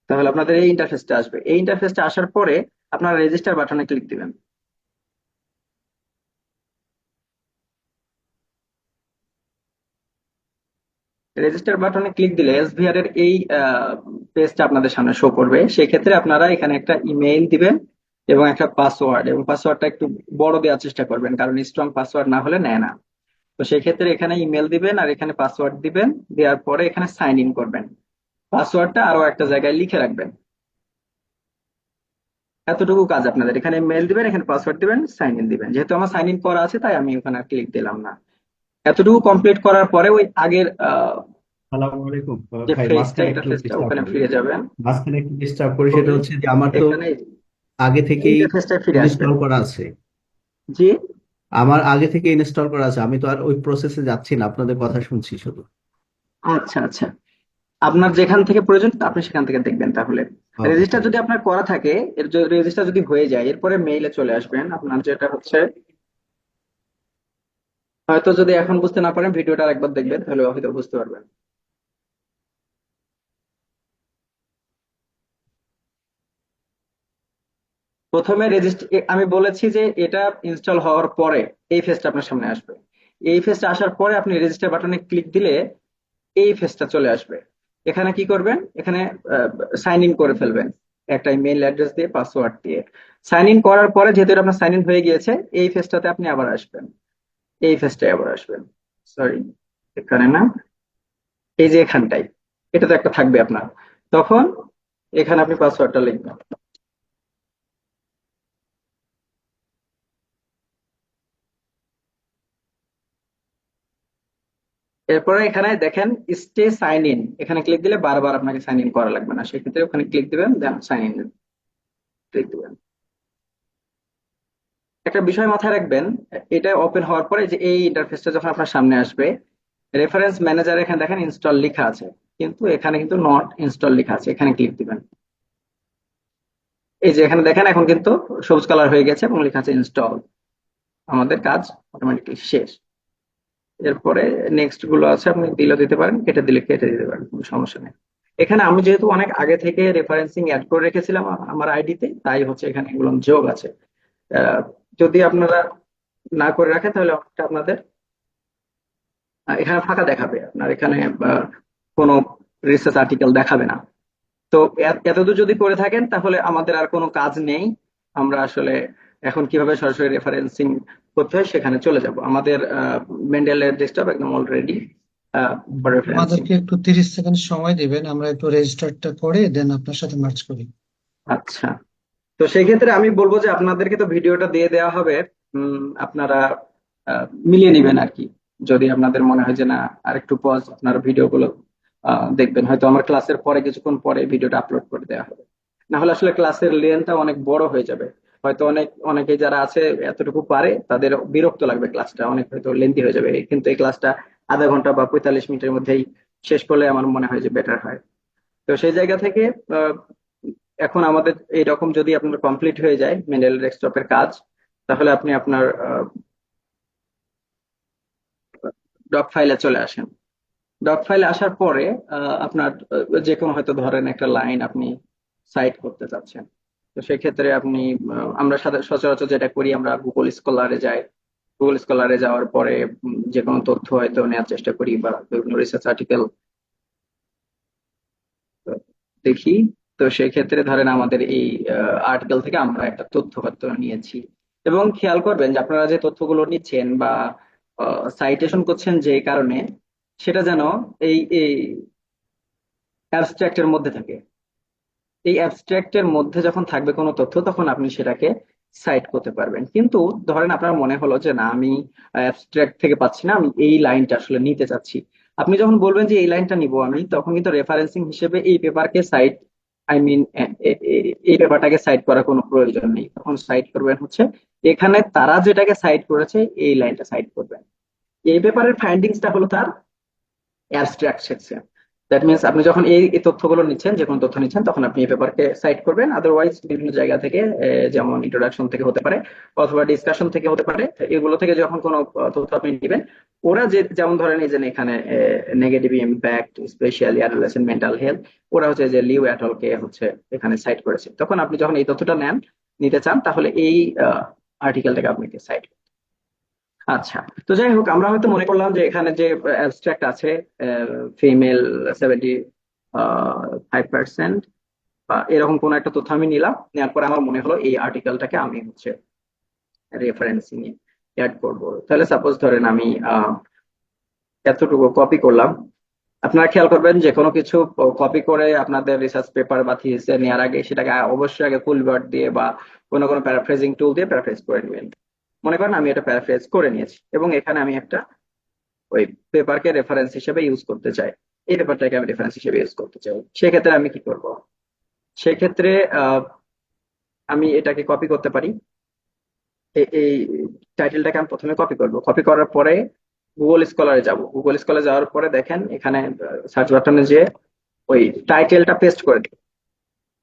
তাহলে আপনাদের এই ইন্টারফেসটা আসবে। এই ইন্টারফেসটা আসার পরে আপনারা রেজিস্টার বাটনে ক্লিক দিবেন। রেজিস্টার বাটনে ক্লিক দিলে এসভিআর এর এই পেজটা আপনাদের সামনে শো করবে। সেই ক্ষেত্রে আপনারা এখানে একটা ইমেইল দিবেন এবং একটা পাসওয়ার্ড, এবং পাসওয়ার্ডটা একটু বড় দেওয়ার চেষ্টা করবেন, কারণ স্ট্রং পাসওয়ার্ড না হলে নেয় না। তো সেই ক্ষেত্রে এখানে ইমেল দিবেন আর এখানে পাসওয়ার্ড দিবেন, দেওয়ার পরে এখানে সাইন ইন করবেন। পাসওয়ার্ডটা আরো একটা জায়গায় লিখে রাখবেন। এতটুকু কাজ আপনাদের। এখানে মেল দিবেন, এখানে পাসওয়ার্ড দিবেন, সাইন ইন দিবেন। যেহেতু আমার সাইন ইন করা আছে তাই আমি ওখানে ক্লিক দিলাম না। এতটুকু কমপ্লিট করার পরে ওই আগের সালামু আলাইকুম যে ভাই, ফেজটা, মাঝখানে একটু ইন্টারফেসটা, ডিস্টার্ব ওখানে করি। ফিরে যাবেন। মাঝখানে একটু ডিস্টার্ব করি, সেটা ওকে, হচ্ছে যে আমার তো এখানে আগে থেকেই ইন্টারফেসটায় ফিরে আসবেন। ইনস্টল করা আছে। জি, আমার আগে থেকে ইনস্টল করা আছে, আমি তো আর ওই প্রসেসে যাচ্ছি না, আপনাদের কথা শুনছি শুধু। আচ্ছা আচ্ছা, আপনার যেখান থেকে প্রয়োজন আপনি সেখান থেকে দেখবেন তাহলে। ওকে, রেজিস্টার ঠিক যদি আছে। আপনার করা থাকে, রেজিস্টার যদি হয়ে যায়, এরপরে মেইলে চলে আসবেন। আপনার যেটা হচ্ছে, হয়তো যদি এখন বুঝতে না পারেন ভিডিওটা একবার দেখবেন, তাহলে হয়তো বুঝতে পারবেন। প্রথমে রেজিস্টার, আমি বলেছি যে এটা ইনস্টল হওয়ার পরে এই ফেজটা আপনার সামনে আসবে। এই ফেজটা আসার পরে আপনি রেজিস্টার বাটনে ক্লিক দিলে এই ফেজটা চলে আসবে। এখানে কি করবেন, এখানে সাইন ইন করে ফেলবেন একটা ইমেল অ্যাড্রেস দিয়ে, পাসওয়ার্ড দিয়ে। সাইন ইন করার পরে যেহেতু এটা আপনার সাইন ইন হয়ে গিয়েছে, এই ফেজটাতে আপনি আবার আসবেন। এই ফেজটায় আবার আসবেন, সরি, এখানে না, এই যে এখানটাই, এটা তো একটা থাকবে আপনার। তখন এখানে আপনি পাসওয়ার্ডটা লিখবেন। এরপরে এখানে দেখেন স্টে সাইন ইন, এখানে ক্লিক দিলে বারবার আপনাকে সাইন ইন করা লাগবে না। সেক্ষেত্রে ওখানে ক্লিক দিবেন, দেন সাইন ইন ক্লিক দিবেন। একটা বিষয় মাথায় রাখবেন, এটা ওপেন হওয়ার পরে যে এই ইন্টারফেসটা যখন আপনার সামনে আসবে, রেফারেন্স ম্যানেজার এখানে দেখেন ইনস্টল লেখা আছে, কিন্তু এখানে কিন্তু নট ইনস্টল লেখা আছে। এখানে ক্লিক দিবেন। এই যে এখানে দেখেন এখন কিন্তু সবুজ কালার হয়ে গেছে এবং লেখা আছে ইনস্টল। আমাদের কাজ অটোমেটিক্যালি শেষ। এরপরে নেক্সট গুলো আছে, আপনি দিলে দিতে পারেন, কেটে দিলে কেটে দিতে পারেন, কোনো সমস্যা নেই। এখানে আমি যেহেতু অনেক আগে থেকে রেফারেন্সিং অ্যাড করে রেখেছিলাম আমার আইডিতে, তাই হচ্ছে এখানে এগুলো যোগ আছে। আহ, যদি আপনারা না করে রাখেন তাহলে অনেকটা আপনাদের এখানে ফাঁকা দেখাবে। আপনার এখানে কোনো রিসার্চ আর্টিকেল দেখাবে না। তো এতদূর যদি করে থাকেন তাহলে আমাদের আর কোনো কাজ নেই। আমরা আসলে এখন কিভাবে সরাসরি রেফারেন্সিং করতে হয় সেখানে চলে যাব। আমাদের মেন্ডেলের ডেস্কটপ একদম অলরেডি ফর রেফারেন্সিং। আমাদেরকে একটু 30 সেকেন্ড সময় দিবেন, আমরা একটু রেজিস্টারটা করে দেন আপনার সাথে মার্চ করি। আচ্ছা, তো সেই ক্ষেত্রে আমি বলবো যে আপনাদেরকে তো ভিডিওটা দিয়ে দেওয়া হবে। আপনারা মিলিয়ে নেবেন আর কি। যদি আপনাদের মনে হয় যে না, আর একটু পজ, আপনারা ভিডিওগুলো দেখবেন। হয়তো আমার ক্লাসের পরে কিছুক্ষণ পরে ভিডিওটা আপলোড করে দেওয়া হবে। না হলে আসলে ক্লাসের লেন্থটা অনেক বড় হয়ে যাবে। হয়তো অনেকে যারা আছে এতটুকু পারে, তাদের বিরক্ত লাগবে, ক্লাসটা অনেক হয়তো লেন্থি হয়ে যাবে। কিন্তু এই ক্লাসটা আধা ঘন্টা বা 45 মিনিটের মধ্যেই শেষ করলে আমার মনে হয় যে বেটার হয়। তো সেই জায়গা থেকে আহ, এখন আমাদের এইরকম যদি আপনার কমপ্লিট হয়ে যায় মেন্ডেল ডেস্কটপের কাজ, তাহলে আপনি আপনার ডক ফাইলে চলে আসেন। ডক ফাইলে আসার পরে আপনার যে কোনো হয়তো ধরেন একটা লাইন আপনি সাইট করতে চাচ্ছেন। তো সেক্ষেত্রে আপনি আমরা সচরাচর যেটা করি, আমরা গুগল স্কলারে যাই। গুগল স্কলারে যাওয়ার পরে যে কোনো তথ্য হয়তো নেওয়ার চেষ্টা করি, বা বিভিন্ন রিসার্চ আর্টিকেল দেখি। তো সেই ক্ষেত্রে ধরেন আমাদের এই আর্টিকেল থেকে আমরা একটা তথ্য হয়তো নিয়েছি। এবং খেয়াল করবেন যে আপনারা যে তথ্যগুলো নিচ্ছেন বা সাইটেশন করছেন যে কারণে, সেটা যেন এই এই অ্যাবস্ট্রাক্টের মধ্যে থাকে। এই অ্যাবস্ট্রাক্টের মধ্যে যখন থাকবে কোনো তথ্য, তখন আপনি সেটাকে সাইট করতে পারবেন। কিন্তু ধরেন আপনার মনে হলো যে না, আমি অ্যাবস্ট্রাক্ট থেকে পাচ্ছি না, আমি এই লাইনটা আসলে নিতে চাচ্ছি। আপনি যখন বলবেন যে এই লাইনটা নিব আমি, তখন কিন্তু রেফারেন্সিং হিসেবে এই পেপারকে সাইট, আই মিন এই পেপারটাকে সাইট করার কোনো প্রয়োজন নেই। তখন সাইট করবেন হচ্ছে এখানে তারা যেটাকে সাইট করেছে এই লাইনটা সাইট করবেন। এই পেপারের ফাইন্ডিংসটা হলো তার অ্যাবস্ট্রাক্ট সেকশন। দ্যাট মিনস আপনি যখন এই তথ্যগুলো নিচ্ছেন, যে কোনো তথ্য নিচ্ছেন, তখন আপনি এই পেপারকে সাইট করবেন। আদারওয়াইজ বিভিন্ন জায়গা থেকে যেমন ইন্ট্রোডাকশন থেকে হতে পারে অথবা ডিসকাশন থেকে হতে পারে, এগুলো থেকে যখন কোনো তথ্য আপনি নেবেন, ওরা যে যেমন ধরেন এই যে এখানে negative impact specially adolescent mental health, ওরা হচ্ছে যে লিউ অ্যাটলকে হচ্ছে এখানে সাইট করেছে, তখন আপনি যখন এই তথ্যটা নিতে চান তাহলে এই আর্টিকেলটাকে আপনি সাইট। আচ্ছা, তো যাই হোক, আমরা হয়তো মনে করলাম যে এখানে যে অ্যাবস্ট্রাক্ট আছে ফিমেল 75% বা এরকম কোন একটা তথ্য আমি নিলাম, নেওয়ার পরে আমার মনে হলো এই আর্টিকেলটাকে আমি হচ্ছে রেফারেন্সিং এ অ্যাড করব। তাহলে সাপোজ ধরেন আমি এতটুকু কপি করলাম। আপনারা খেয়াল করবেন যে কোনো কিছু কপি করে আপনাদের রিসার্চ পেপার বা থিসিসে নেওয়ার আগে সেটাকে অবশ্যই আগে ফুল ওয়ার্ড দিয়ে বা কোনো কোনো প্যারাফ্রেজিং টুল দিয়ে প্যারাফ্রেজ করে নেবেন। মনে করেন আমি এটা প্যারাফ্রেজ করে নিয়েছি এবং এখানে আমি একটা ওই পেপারকে রেফারেন্স হিসেবে ইউজ করতে চাই, এই পেপারটাকে আমি রেফারেন্স হিসেবে ইউজ করতে চাই, সেক্ষেত্রে আমি কি করব? সেক্ষেত্রে আমি এটাকে কপি করতে পারি। এই টাইটেলটাকে আমি প্রথমে কপি করব, কপি করার পরে গুগল স্কলারে যাব। গুগল স্কলারে যাওয়ার পরে দেখেন এখানে সার্চ বাটনে যে ওই টাইটেলটা পেস্ট করে দিই।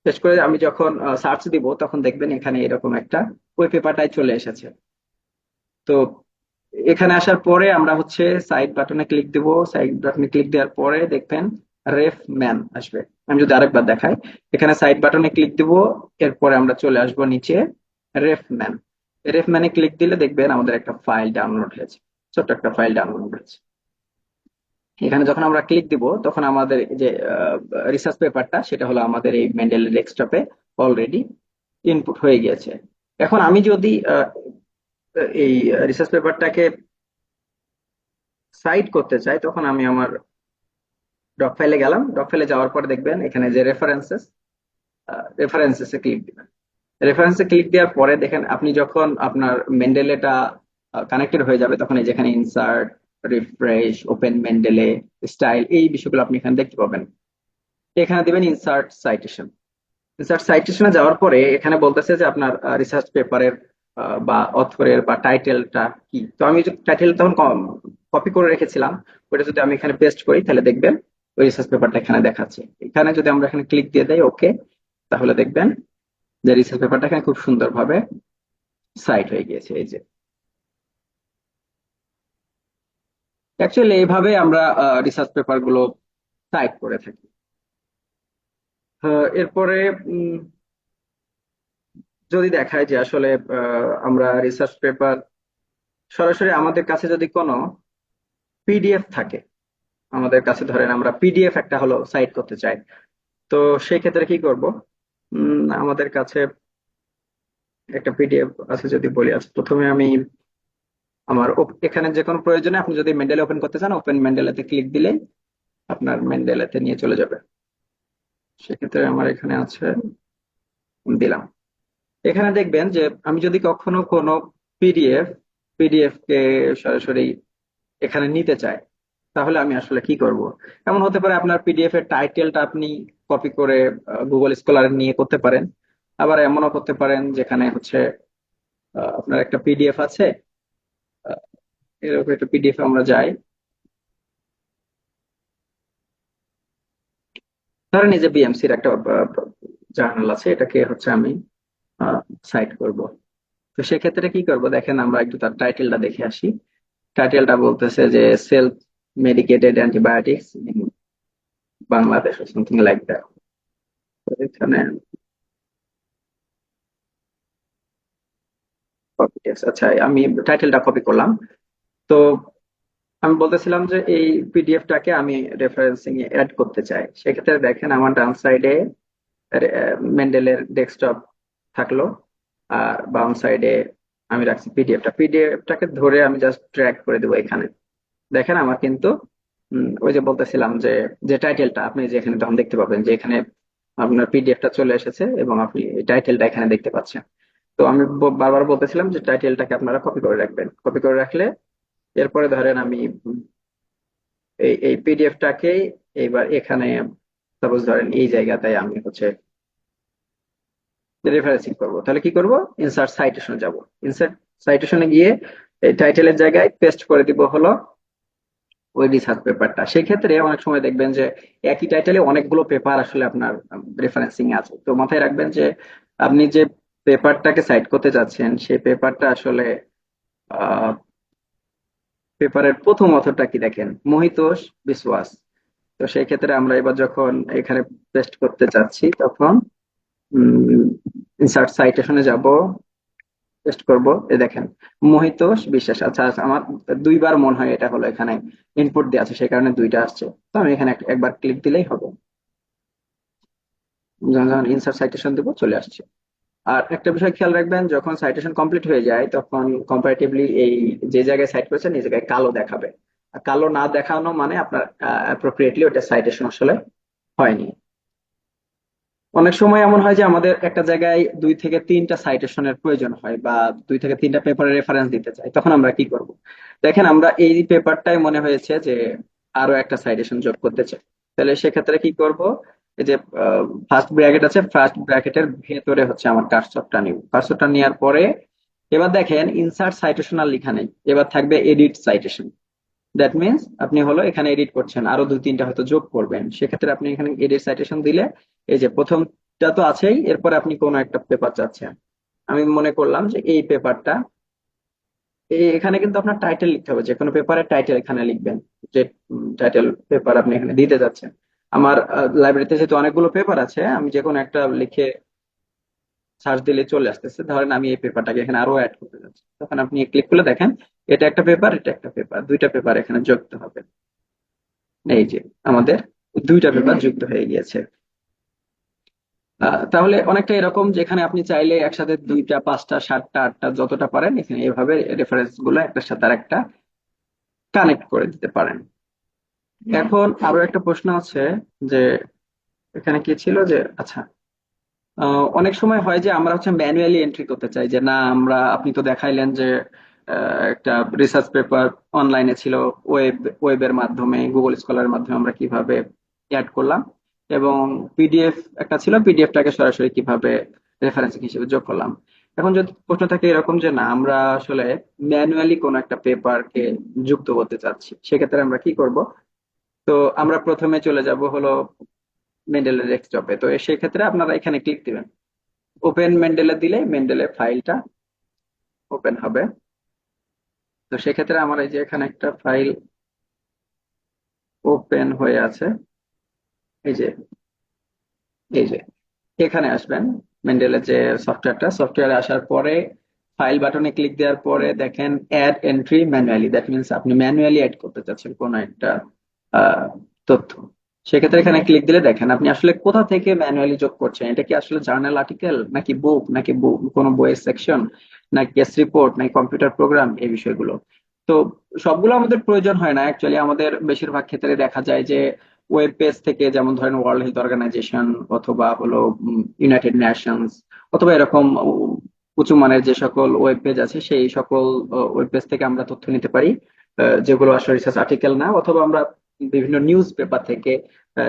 পেস্ট করে আমি যখন সার্চ দিব তখন দেখবেন এখানে এরকম একটা ওই পেপারটাই চলে এসেছে। তো এখানে আসার পরে আমরা হচ্ছে সাইড বাটনে ক্লিক দিব। সাইড বাটনে ক্লিক দেওয়ার পরে দেখবেন রেফ ম্যান আসবে। আমি যদি আরেকবার দেখাই, এখানে সাইড বাটনে ক্লিক দিব, এরপরে আমরা চলে আসব নিচে রেফ ম্যান। রেফ ম্যানে ক্লিক দিলে দেখবেন আমাদের একটা ফাইল ডাউনলোড হয়েছে, ছোট্ট একটা ফাইল ডাউনলোড হয়েছে। এখানে যখন আমরা ক্লিক দিব তখন আমাদের যে রিসার্চ পেপারটা সেটা হলো আমাদের এই মেন্ডেল ডেস্কটপে অলরেডি ইনপুট হয়ে গিয়েছে। এখন আমি যদি এই রিসার্চ পেপারটাকে সাইট করতে চাই তখন আমি আমার ডক ফাইলে গেলাম। ডক ফাইলে যাওয়ার পরে দেখবেন এখানে যে রেফারেন্সেসে ক্লিক দিবেন। রেফারেন্সে ক্লিক দেওয়ার পরে দেখেন আপনি যখন আপনার মেন্ডেলেটা কানেক্টেড হয়ে যাবে তখন এই যেখানে ইনসার্ট, রিফ্রেশ, ওপেন মেন্ডেলে, স্টাইল, এই বিষয়গুলো আপনি এখানে দেখতে পাবেন। এখানে দিবেন ইনসার্ট সাইটেশন। রিসার্চ সাইটেশনে যাওয়ার পরে এখানে বলতেছে যে আপনার রিসার্চ পেপারের বা অথরের বা টাইটেলটা কি। তো আমি টাইটেল তখন কপি করে রেখেছিলাম, ওটা যদি আমি এখানে পেস্ট করি তাহলে দেখবেন ওই রিসার্চ পেপারটা এখানে দেখাচ্ছে। এখানে যদি আমরা এখানে ক্লিক দিয়ে দেই ওকে, তাহলে দেখবেন যে রিসার্চ পেপারটা এখানে খুব সুন্দরভাবে সাইট হয়ে গিয়েছে। এই যে অ্যাকচুয়ালি এইভাবে আমরা রিসার্চ পেপার গুলো সাইট করে থাকি। এরপরে যদি দেখায় যে আসলে আমরা রিসার্চ পেপার সরাসরি আমাদের কাছে যদি কোনো পিডিএফ থাকে, আমাদের কাছে ধরেন আমরা পিডিএফ একটা হলো সাইট করতে চাই, তো সেই ক্ষেত্রে কি করব? আমাদের কাছে একটা পিডিএফ আছে যদি বলি। আছে প্রথমে আমি আমার এখানে যে কোনো প্রয়োজনে আপনি যদি মেন্ডেলে ওপেন করতে চান, ওপেন মেন্ডেলাতে ক্লিক দিলে আপনার মেন্ডেলাতে নিয়ে চলে যাবে। সেক্ষেত্রে আমার এখানে আছে, দিলাম। এখানে দেখবেন যে আমি যদি কখনো কোনো পিডিএফ পিডিএফ কে সরাসরি এখানে নিতে চাই তাহলে আমি আসলে কি করব? এমন হতে পারে আপনার পিডিএফ এর টাইটেলটা আপনি কপি করে গুগল স্কলারে নিয়ে করতে পারেন। আবার এমনও করতে পারেন যেখানে হচ্ছে আপনার একটা পিডিএফ আছে, আহ, এরকম একটা পিডিএফ আমরা যাই, ধরেন এই যে বিএমসির একটা জার্নাল আছে, এটাকে হচ্ছে আমি সাইট করব। তো সেক্ষেত্রে কি করব দেখেন, আমরা একটু তার টাইটেলটা দেখে আসি। টাইটেলটা বলতেছে যে self medicated antibiotics in Bangladesh, something like that. এখানে কপি টেক্সট, আচ্ছা আমি টাইটেলটা কপি করলাম। তো আমি বলতেছিলাম যে এই পিডিএফটাকে আমি রেফারেন্সিং এ অ্যাড করতে চাই। সেক্ষেত্রে দেখেন আমার ডান সাইডে মেন্ডেলের ডেস্কটপ থাকলো, আর বাম সাইডে আমি রাখছি পিডিএফটাকে ধরে আমি জাস্ট ড্র্যাগ করে দেবো এখানে। দেখেন আমার কিন্তু ওই যে বলতেছিলাম যে যে টাইটেলটা আপনি যে এখানে তখন দেখতে পাবেন যে এখানে আপনার পিডিএফটা চলে এসেছে এবং আপনি এই টাইটেলটা এখানে দেখতে পাচ্ছেন। তো আমি বারবার বলতেছিলাম যে টাইটেলটাকে আপনারা কপি করে রাখবেন। কপি করে রাখলে এরপরে ধরেন আমি এই পিডিএফটাকে এইবার এখানে সাপোজ ধরেন এই জায়গাটায় আমি হচ্ছে রেফারেন্সিং করব, তাহলে কি করব? ইনসার্ট সাইটেশনে যাব। ইনসার্ট সাইটেশনে গিয়ে এই টাইটেলের জায়গায় পেস্ট করে দিব হলো ওই রিসার্চ পেপারটা। সেক্ষেত্রে অনেক সময় দেখবেন যে একই টাইটেলে অনেকগুলো পেপার আসলে আপনার রেফারেন্সিং আছে। তো মাথায় রাখবেন যে আপনি যে পেপারটাকে সাইট করতে যাচ্ছেন সেই পেপারটা আসলে পেপারের প্রথম অথরটা কি দেখেন, মহিতোষ বিশ্বাস। তো সেই ক্ষেত্রে আমরা এবার যখন এখানে পেস্ট করতে যাচ্ছি তখন ইনসার্ট সাইটেশনে যাব, পেস্ট করব, এই দেখেন মহিতোষ বিশ্বাস। আচ্ছা আচ্ছা, আমার দুইবার মনে হয় এটা হলো এখানে ইনপুট দেওয়া আছে, সেই কারণে দুইটা আসছে। তো আমি এখানে একবার ক্লিক দিলেই হবে, যখন যখন ইনসার্ট সাইটেশন দেবো চলে আসছে। আর একটা বিষয় খেয়াল রাখবেন, যখন সাইটেশন কমপ্লিট হয়ে যায় তখন কম্পারেটিভলি এই যে জায়গায় সাইট করেছেন এই জায়গায় কালো দেখাবে। আর কালো না দেখানো মানে আপনার অ্যাপ্রোপ্রিয়েটলি ওটা সাইটেশন আসলে হয়নি। অনেক সময় এমন হয় যে আমাদের একটা জায়গায় 2 থেকে 3টা সাইটেশনের প্রয়োজন হয়, বা 2 থেকে 3টা পেপারের রেফারেন্স দিতে চাই, তখন আমরা কি করব? দেখেন আমরা এই পেপারটাই মনে হয়েছে যে আরো একটা সাইটেশন যোগ করতে চাই, তাহলে সেক্ষেত্রে কি করব? এই যে ফার্স্ট ব্র্যাকেট আছে, ফার্স্ট ব্র্যাকেটের ভেতরে হচ্ছে আমার কার্সরটা নিব। কার্সরটা নেওয়ার পরে এবার দেখেন ইনসার্ট সাইটেশন আর লেখা নেই, এবার থাকবে এডিট সাইটেশন। দ্যাট মিনস আপনি হলো এখানে এডিট করছেন, আরো 2-3টা হয়তো যোগ করবেন, সেক্ষেত্রে আপনি এখানে এডিট সাইটেশন দিলে এই যে প্রথমটা তো আছেই, এরপর আপনি কোনো একটা পেপার চাচ্ছেন। আমি মনে করলাম যে এই পেপারটা, এখানে কিন্তু আপনার টাইটেল লিখতে হবে, যে কোনো পেপারের টাইটেল এখানে লিখবেন, যে টাইটেল পেপার আপনি এখানে দিতে যাচ্ছেন। আমার লাইব্রেরিতে যেহেতু অনেকগুলো পেপার আছে, আমি যে কোনো একটা লিখে সার্চ দিলে চলে আসতেছে। ধরেন আমি এই পেপারটাকে এখানে আরো অ্যাড করতে যাচ্ছি, তখন আপনি ক্লিক করলে দেখেন এটা একটা পেপার, এটা একটা পেপার, 2টা পেপার এখানে যুক্ত হবে। এই যে আমাদের 2টা পেপার যুক্ত হয়ে গিয়েছে। তাহলে অনেকটা এরকম, যেখানে আপনি চাইলে একসাথে 2টা 5টা 7টা 8টা যতটা পারেন এখানে এভাবে রেফারেন্স গুলো একটার সাথে আরেকটা কানেক্ট করে দিতে পারেন। এখন আরো একটা প্রশ্ন আছে যে এখানে কি ছিল যে, আচ্ছা, অনেক সময় হয় যে আমরা হচ্ছে ম্যানুয়ালি এন্ট্রি করতে চাই, যে না আমরা, আপনি তো দেখাইলেন যে একটা রিসার্চ পেপার অনলাইনে ছিল, ওয়েবের মাধ্যমে, গুগল স্কলারের মাধ্যমে আমরা কিভাবে অ্যাড করলাম, এবং পিডিএফ একটা ছিল, পিডিএফটাকে সরাসরি কিভাবে রেফারেন্সিং হিসেবে যোগ করলাম। এখন যদি প্রশ্ন থাকে এরকম যে না আমরা আসলে ম্যানুয়ালি কোনো একটা পেপারকে যুক্ত করতে চাচ্ছি, সেক্ষেত্রে আমরা কি করব? তো আমরা প্রথমে চলে যাব হলো মেন্ডেলের ডেস্কটপে। তো সেই ক্ষেত্রে আপনারা এখানে ক্লিক দিবেন, ওপেন মেন্ডেলে দিলে মেন্ডেলের ফাইলটা ওপেন হবে। তো সেক্ষেত্রে আমার এই যে এখানে একটা ফাইল ওপেন হয়ে আছে, এই যে এই যে এখানে আসবেন, মেন্ডেলের যে সফটওয়্যারে আসার পরে ফাইল বাটনে ক্লিক দেওয়ার পরে দেখেন add entry manually. That means আপনি ম্যানুয়ালি অ্যাড করতে চাচ্ছেন কোনো একটা আহ, তথ্য। সেক্ষেত্রে এখানে ক্লিক দিলে দেখেন আপনি আসলে কোথা থেকে ম্যানুয়ালি যোগ করছেন, এটা কি আসলে জার্নাল আর্টিকেল, নাকি বুক, নাকি কোনো বইয়ের সেকশন, নাকি কেস রিপোর্ট, নাকি কম্পিউটার প্রোগ্রাম, এই বিষয়গুলো। তো সবগুলো আমাদের প্রয়োজন হয় না অ্যাকচুয়ালি, আমাদের বেশিরভাগ ক্ষেত্রে দেখা যায় যে ওয়েব পেজ থেকে, যেমন ধরেন ওয়ার্ল্ড হেলথ অর্গানাইজেশন অথবা হলো ইউনাইটেড নেশনস, অথবা এরকম উঁচু মানের যে সকল ওয়েব পেজ আছে সেই সকল ওয়েব পেজ থেকে আমরা তথ্য নিতে পারি, যেগুলো আসলে রিসার্চ আর্টিকেল না। অথবা আমরা বিভিন্ন নিউজ পেপার থেকে,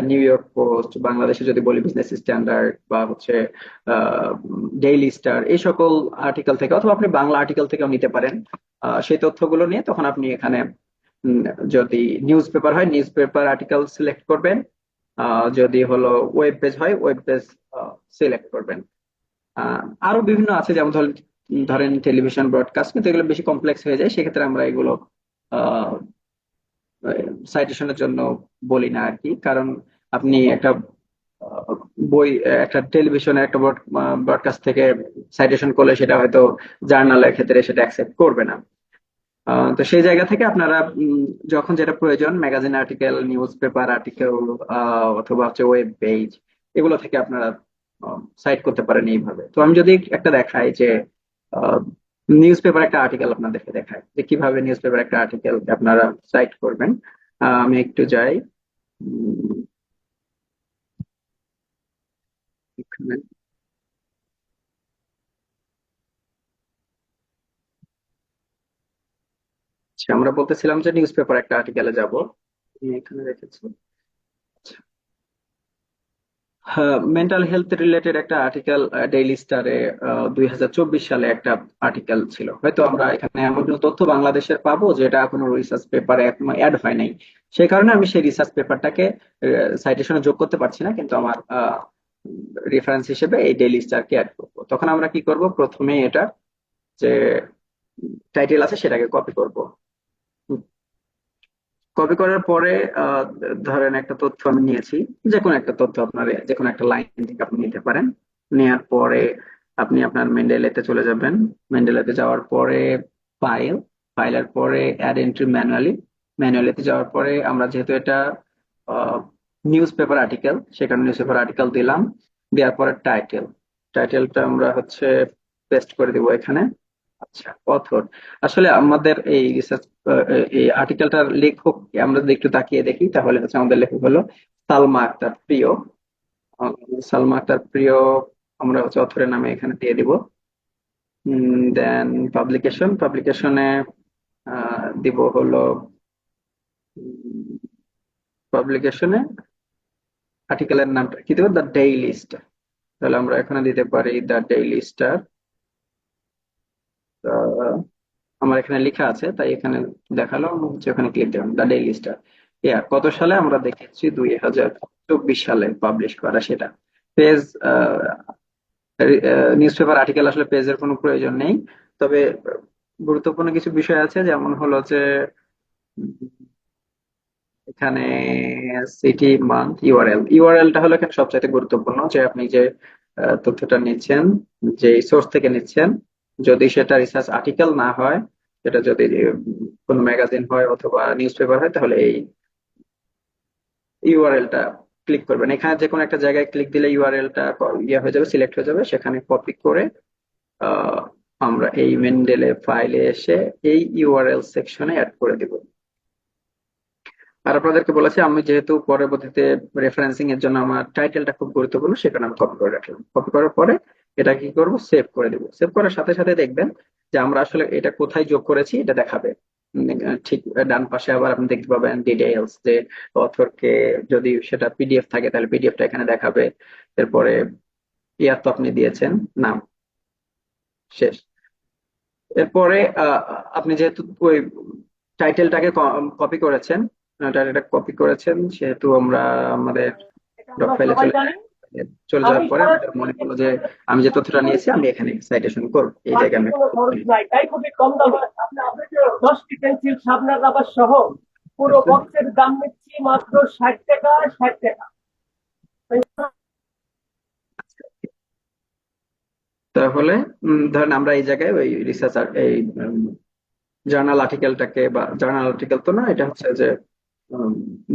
নিউ ইয়র্ক পোস্ট, বাংলাদেশে যদি বলি বিজনেস স্ট্যান্ডার্ড, বা হচ্ছে ডেইলি স্টার, এই সকল আর্টিকেল থেকে, অথবা আপনি বাংলা আর্টিকেল থেকেও নিতে পারেন। সেই তথ্যগুলো নিয়ে তখন আপনি এখানে উম, যদি নিউজ পেপার হয় নিউজ পেপার আর্টিকেল সিলেক্ট করবেন, যদি হলো ওয়েব পেজ হয় ওয়েব পেজ সিলেক্ট করবেন। আরো বিভিন্ন আছে, যেমন ধরেন ধরেন টেলিভিশন ব্রডকাস্ট, কিন্তু এগুলো বেশি কমপ্লেক্স হয়ে যায়, সেক্ষেত্রে আমরা এগুলো সাইটেশনের জন্য বলি না আর কি। কারণ আপনি একটা আহ, বই, একটা টেলিভিশনের একটা ব্রডকাস্ট থেকে সাইটেশন করলে সেটা হয়তো জার্নালের ক্ষেত্রে সেটা অ্যাকসেপ্ট করবে না। তো সেই জায়গা থেকে আপনারা যখন যেটা প্রয়োজন, magazine article, news paper article, অথবা হচ্ছে ওয়েব পেজ, এগুলো থেকে আপনারা সাইট করতে পারেন এইভাবে। তো আমি যদি একটা দেখাই যে নিউজ পেপার একটা আর্টিকেল আপনাদেরকে দেখাই যে কিভাবে নিউজ পেপার একটা আর্টিকেল আপনারা সাইট করবেন। আমি একটু যাই, উম, এখানে। আচ্ছা, আমরা বলতেছিলাম যে নিউজ পেপার একটা আর্টিকেলে যাব, আমি এখানে রেখেছি। আচ্ছা, মেন্টাল হেলথ রিলেটেড একটা আর্টিকেল ডেইলি স্টারে 2024 সালে একটা আর্টিকেল ছিল। হয়তো আমরা এখানে এমন কোনো তথ্য বাংলাদেশের পাবো যেটা কোনো রিসার্চ পেপারে এখনো অ্যাড হয় নাই, সেই কারণে আমি সেই রিসার্চ পেপারটাকে সাইটেশনে যোগ করতে পারছি না, কিন্তু আমার রেফারেন্স হিসেবে এই ডেইলি স্টারকে অ্যাড করবো। তখন আমরা কি করব, প্রথমে এটা যে টাইটেল আছে সেটাকে কপি করব। কপি করার পরে আহ, ধরেন একটা তথ্য আমি নিয়েছি, যে কোনো একটা তথ্য আপনার যে কোনো একটা লাইন থেকে আপনি নিতে পারেন। নেয়ার পরে আপনি আপনার মেন্ডেলেতে চলে যাবেন। মেন্ডেলেতে যাওয়ার পরে ফাইল, ফাইলের পরে অ্যাড এন্ট্রি ম্যানুয়ালি, ম্যানুয়ালিতে যাওয়ার পরে আমরা যেহেতু এটা নিউজ পেপার আর্টিকেল, সেখানে নিউজ পেপার আর্টিকেল দিলাম। দেওয়ার পরে টাইটেল, টাইটেলটা আমরা হচ্ছে পেস্ট করে দিব এখানে। আচ্ছা, অথর, আসলে আমাদের এই রিসার্চ এই আর্টিকেলটার লেখক আমরা যদি একটু তাকিয়ে দেখি তাহলে হচ্ছে আমাদের লেখক হলো সালমা আক্তার প্রিয়। আহ, সালমা আক্তার প্রিয় আমরা হচ্ছে অথরের নামে এখানে দিয়ে দিব। দেন পাবলিকেশন, পাবলিকেশনে দিব হলো পাবলিকেশনে আর্টিকেলের নামটা কি দেবো, দ্য ডেইলি স্টার। তাহলে আমরা এখানে দিতে পারি দ্য ডেইলি স্টার। আমার এখানে লেখা আছে তাই এখানে দেখালো, আমি হচ্ছে ওখানে ক্লিক দিলাম দ্য ডেইলি স্টার। কত সালে আমরা দেখেছি, 2024 সালে পাবলিশ করা সেটা। পেজ, নিউজ পেপার আর্টিকেল আসলে পেজের কোনো প্রয়োজন নেই, তবে গুরুত্বপূর্ণ কিছু বিষয় আছে, যেমন হলো যে উম, এখানে সিটি, মান্থ, ইউআরএল। ইউআরএলটা হলো এখানে সবচাইতে গুরুত্বপূর্ণ, যে আপনি যে তথ্যটা নিচ্ছেন, যে সোর্স থেকে নিচ্ছেন, যদি সেটা রিসার্চ আর্টিকেল না হয়, সেটা যদি কোনো ম্যাগাজিন হয় অথবা নিউজ পেপার হয়, তাহলে এই ইউআরএলটা ক্লিক করবেন। এখানে যে কোনো একটা জায়গায় ক্লিক দিলে ইউআরএলটা ইয়ে হয়ে যাবে, সিলেক্ট হয়ে যাবে, সেখানে কপি করে আহ, আমরা এই মেন্ডেলে ফাইলে এসে এই ইউআরএল সেকশনে অ্যাড করে দিব। আর আপনাদেরকে বলেছি আমি যেহেতু পরবর্তীতে রেফারেন্সিং এর জন্য আমার টাইটেলটা খুব গুরুত্বপূর্ণ, সেখানে আমি কপি করে রাখলাম। কপি করার পরে এটা কি করব, সেভ করে দিব। সেভ করার সাথে সাথে দেখবেন যে আমরা আসলে এটা কোথায় যোগ করেছি এটা দেখাবে। ঠিক ডান পাশে আবার আপনি দেখতে পাবেন ডিটেইলস, যে অথরকে যদি সেটা পিডিএফ থাকে তাহলে পিডিএফটা এখানে দেখাবে। এরপরে ইয়ার তো আপনি দিয়েছেন নাম, শেষ। এরপরে আপনি যেহেতু ওই টাইটেলটাকে কপি করেছেন, টাইটেলটা কপি করেছেন, সেহেতু আমরা আমাদের ডক ফাইলে চলে যাওয়ার পরে আমাদের মনে হলো যে আমি যে তথ্যটা নিয়েছি আমি এখানে সাইটেশন করব, এই জায়গায় আমি খুবই কম দামে আপনি 10টি পেন্সিল শার্পনার রাবার সহ পুরো বক্সের দাম নিচ্ছি মাত্র 60 টাকা, 60 টাকা। তাহলে ধরেন আমরা এই জায়গায় ওই রিসার্চ, এই জার্নাল আর্টিকেলটাকে, বা জার্নাল আর্টিকেল তো না, এটা হচ্ছে যে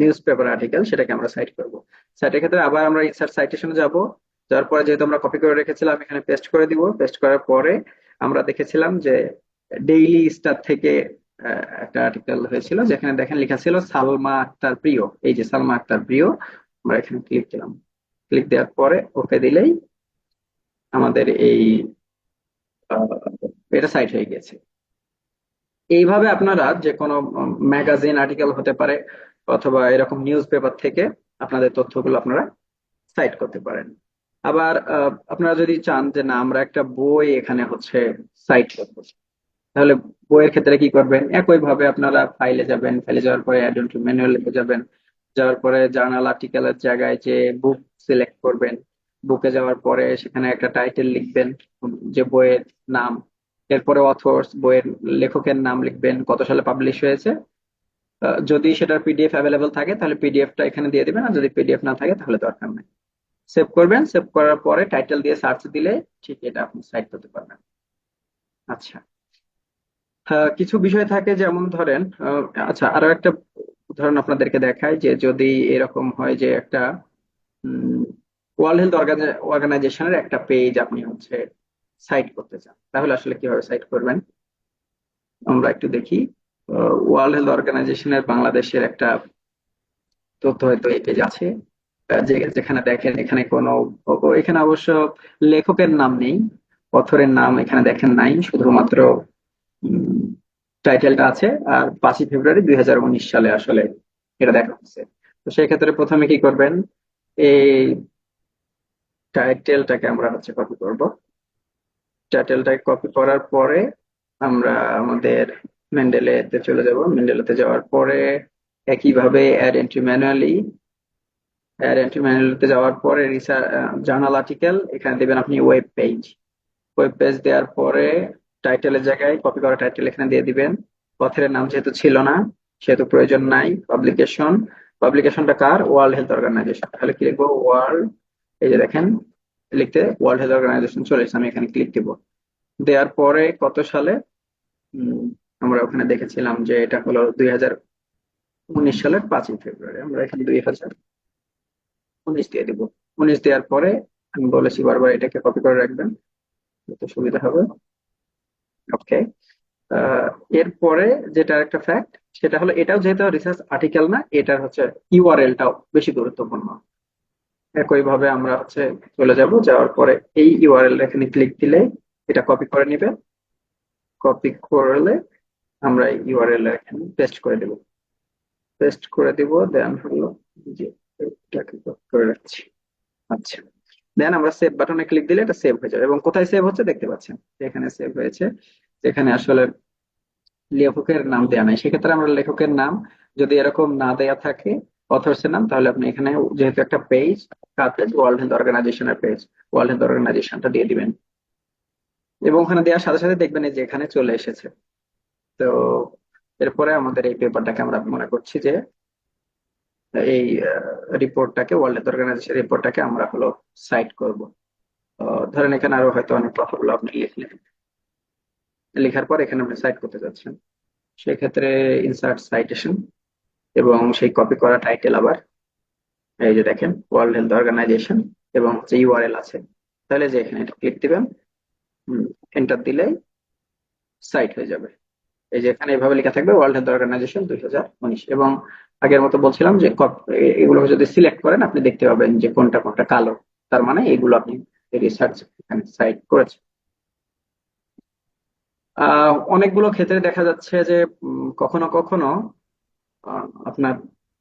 নিউজ পেপার আর্টিকেল, সেটাকে আমরা সাইট করব। সাইটের ক্ষেত্রে আবার আমরা ইনসার্ট সাইটেশনে যাব। যাওয়ার পরে যেহেতু আমরা কপি করে রেখেছিলাম এখানে পেস্ট করে দিব। পেস্ট করার পরে আমরা দেখেছিলাম যে ডেইলি স্টার থেকে একটা আর্টিকেল হয়েছিল, যেখানে দেখেন লেখা ছিল সালমা আক্তার প্রিয়। এই যে সালমা আক্তার প্রিয়, আমরা এখানে ক্লিক দিলাম। ক্লিক দেওয়ার পরে ওকে দিলেই আমাদের এই এটা সাইট হয়ে গেছে। এইভাবে আপনারা যে কোনো ম্যাগাজিন আর্টিকেল হতে পারে অথবা এরকম নিউজ পেপার থেকে আপনাদের তথ্যগুলো আপনারা সাইট করতে পারেন। আবার আপনারা যদি চান যে না আমরা একটা বই এখানে হচ্ছে সাইট করবো, তাহলে বইয়ের ক্ষেত্রে কি করবেন, একইভাবে আপনারা ফাইলে যাবেন। ফাইলে যাওয়ার পরে অ্যাড টু ম্যানুয়ালে যাবেন। যাওয়ার পরে জার্নাল আর্টিকেলের জায়গায় যে বুক সিলেক্ট করবেন। বুকে যাওয়ার পরে সেখানে একটা টাইটেল লিখবেন, যে বইয়ের নাম। এরপরে অথর্স, বইয়ের লেখকের নাম লিখবেন, কত সালে পাবলিশ হয়েছে। যদি সেটার পিডিএফ অ্যাভেলেবল থাকে তাহলে পিডিএফটা এখানে দিয়ে দিবেন, আর যদি পিডিএফ না থাকে তাহলে দরকার নেই। সেভ করবেন। সেভ করার পরে টাইটেল দিয়ে সার্চ দিলে ঠিক এটা আপনি সাইট করতে পারবেন। আচ্ছা, কিছু বিষয় থাকে, যেমন ধরেন আচ্ছা আরো একটা উদাহরণ আপনাদেরকে দেখাই, যে যদি এরকম হয় যে একটা ওয়ার্ল্ড হেলথ অর্গানাইজেশনের একটা পেজ আপনি হচ্ছে সাইট করতে চান, তাহলে আসলে কিভাবে সাইট করবেন আমরা একটু দেখি। ওয়ার্ল্ড হেলথ অর্গানাইজেশনের বাংলাদেশের একটা তথ্য হয়তো এই পেজ আছে, যেখানে দেখেন এখানে কোনো, এখানে অবশ্য লেখকের নাম নেই, অথরের নাম এখানে দেখেন নাই, শুধুমাত্র টাইটেলটা আছে। আর 5ই ফেব্রুয়ারি 2019 সালে আসলে এটা দেখা হচ্ছে। তো সেই ক্ষেত্রে প্রথমে কি করবেন, এই টাইটেলটাকে আমরা হচ্ছে কপি করব। টাইটেলটাকে কপি করার পরে আমরা আমাদের মেন্ডেলেতে চলে যাব। মেন্ডেলেতে যাওয়ার পরে একইভাবে অ্যাড এন্ট্রি ম্যানুয়ালিতে যাওয়ার পরে জার্নাল আর্টিকেল এখানে দেবেন আপনি ওয়েব পেজ দেওয়ার পরে টাইটেলের জায়গায় কপি করা টাইটেল এখানে দিয়ে দিবেন। অথরের নাম যেহেতু ছিল না সেহেতু প্রয়োজন নাই। পাবলিকেশনটা কার? World Health Organization. তাহলে কি লিখবো? ওয়ার্ল্ড, এই যে দেখেন লিখতে ওয়ার্ল্ড হেলথ অর্গানাইজেশন চলে এসেছে, আমি এখানে ক্লিক দিব। দেওয়ার পরে কত সালে আমরা ওখানে দেখেছিলাম যে এটা হলো 2019 সালের 5ই ফেব্রুয়ারি, আমরা এখানে 2019 দিয়ে দিব। 19 দেওয়ার পরে আমি বলেছি বারবার এটাকে কপি করে রাখবেন, এতে সুবিধা হবে। ওকে, এরপরে যেটা একটা ফ্যাক্ট সেটা হলো এটাও যেহেতু রিসার্চ আর্টিকেল না, এটার হচ্ছে ইউআরএলটাও বেশি গুরুত্বপূর্ণ। একইভাবে আমরা হচ্ছে চলে যাওয়ার পরে এই ইউআরএল এখানে ক্লিক দিলে এটা কপি করে নিবে। কপি করলে আমরা ইউআরএল এখানে পেস্ট করে দিব। দেন হলো যে এটাকে copy করে রাখছি। আচ্ছা, দেন আমরা সেভ বাটনে ক্লিক দিলে এটা সেভ হয়ে যাবে। এবং কোথায় সেভ হচ্ছে দেখতে পাচ্ছেন, এখানে সেভ হয়েছে। এখানে আসলে লেখকের নাম দেওয়া নাই, সেক্ষেত্রে আমরা লেখকের নাম যদি এরকম না দেয়া থাকে অথর্সের নাম, তাহলে আপনি এখানে যেহেতু একটা পেজ, কার পেজ? ওয়ার্ল্ড হেলথ অর্গানাইজেশনের পেজ, ওয়ার্ল্ড হেলথ অর্গানাইজেশনটা দিয়ে দিবেন। এবং ওখানে দেওয়ার সাথে সাথে দেখবেন এই যে এখানে চলে এসেছে। তো এরপরে আমাদের এই পেপারটাকে আমরা মনে করছি যে এই রিপোর্টটাকে, ওয়ার্ল্ড হেলথ অর্গানাইজেশন রিপোর্টটাকে আমরা হলো সাইট করব। ধরেন এখানে আরো হয়তো অনেক কথাগুলো আপনি লিখলেন, লেখার পর এখানে আপনি সাইট করতে যাচ্ছেন, সেক্ষেত্রে ইনসার্ট সাইটেশন এবং সেই কপি করা টাইটেল আবার এই যে দেখেন ওয়ার্ল্ড হেলথ অর্গানাইজেশন এবং যে ইউআরএল আছে, তাহলে যে এখানে এটা ক্লিক দিবেন, এন্টার দিলেই সাইট হয়ে যাবে। এই যে এখানে এভাবে লেখা থাকবে ওয়ার্ল্ড হেলথ অর্গানাইজেশন 2019। এবং আগের মতো বলছিলাম যে এগুলো যদি সিলেক্ট করেন আপনি দেখতে পাবেন যে কোনটা কোনটা কালো, তার মানে এগুলো আপনি রিসার্চ এখানে সাইট করেছেন। অনেকগুলো ক্ষেত্রে দেখা যাচ্ছে যে কখনো কখনো আপনার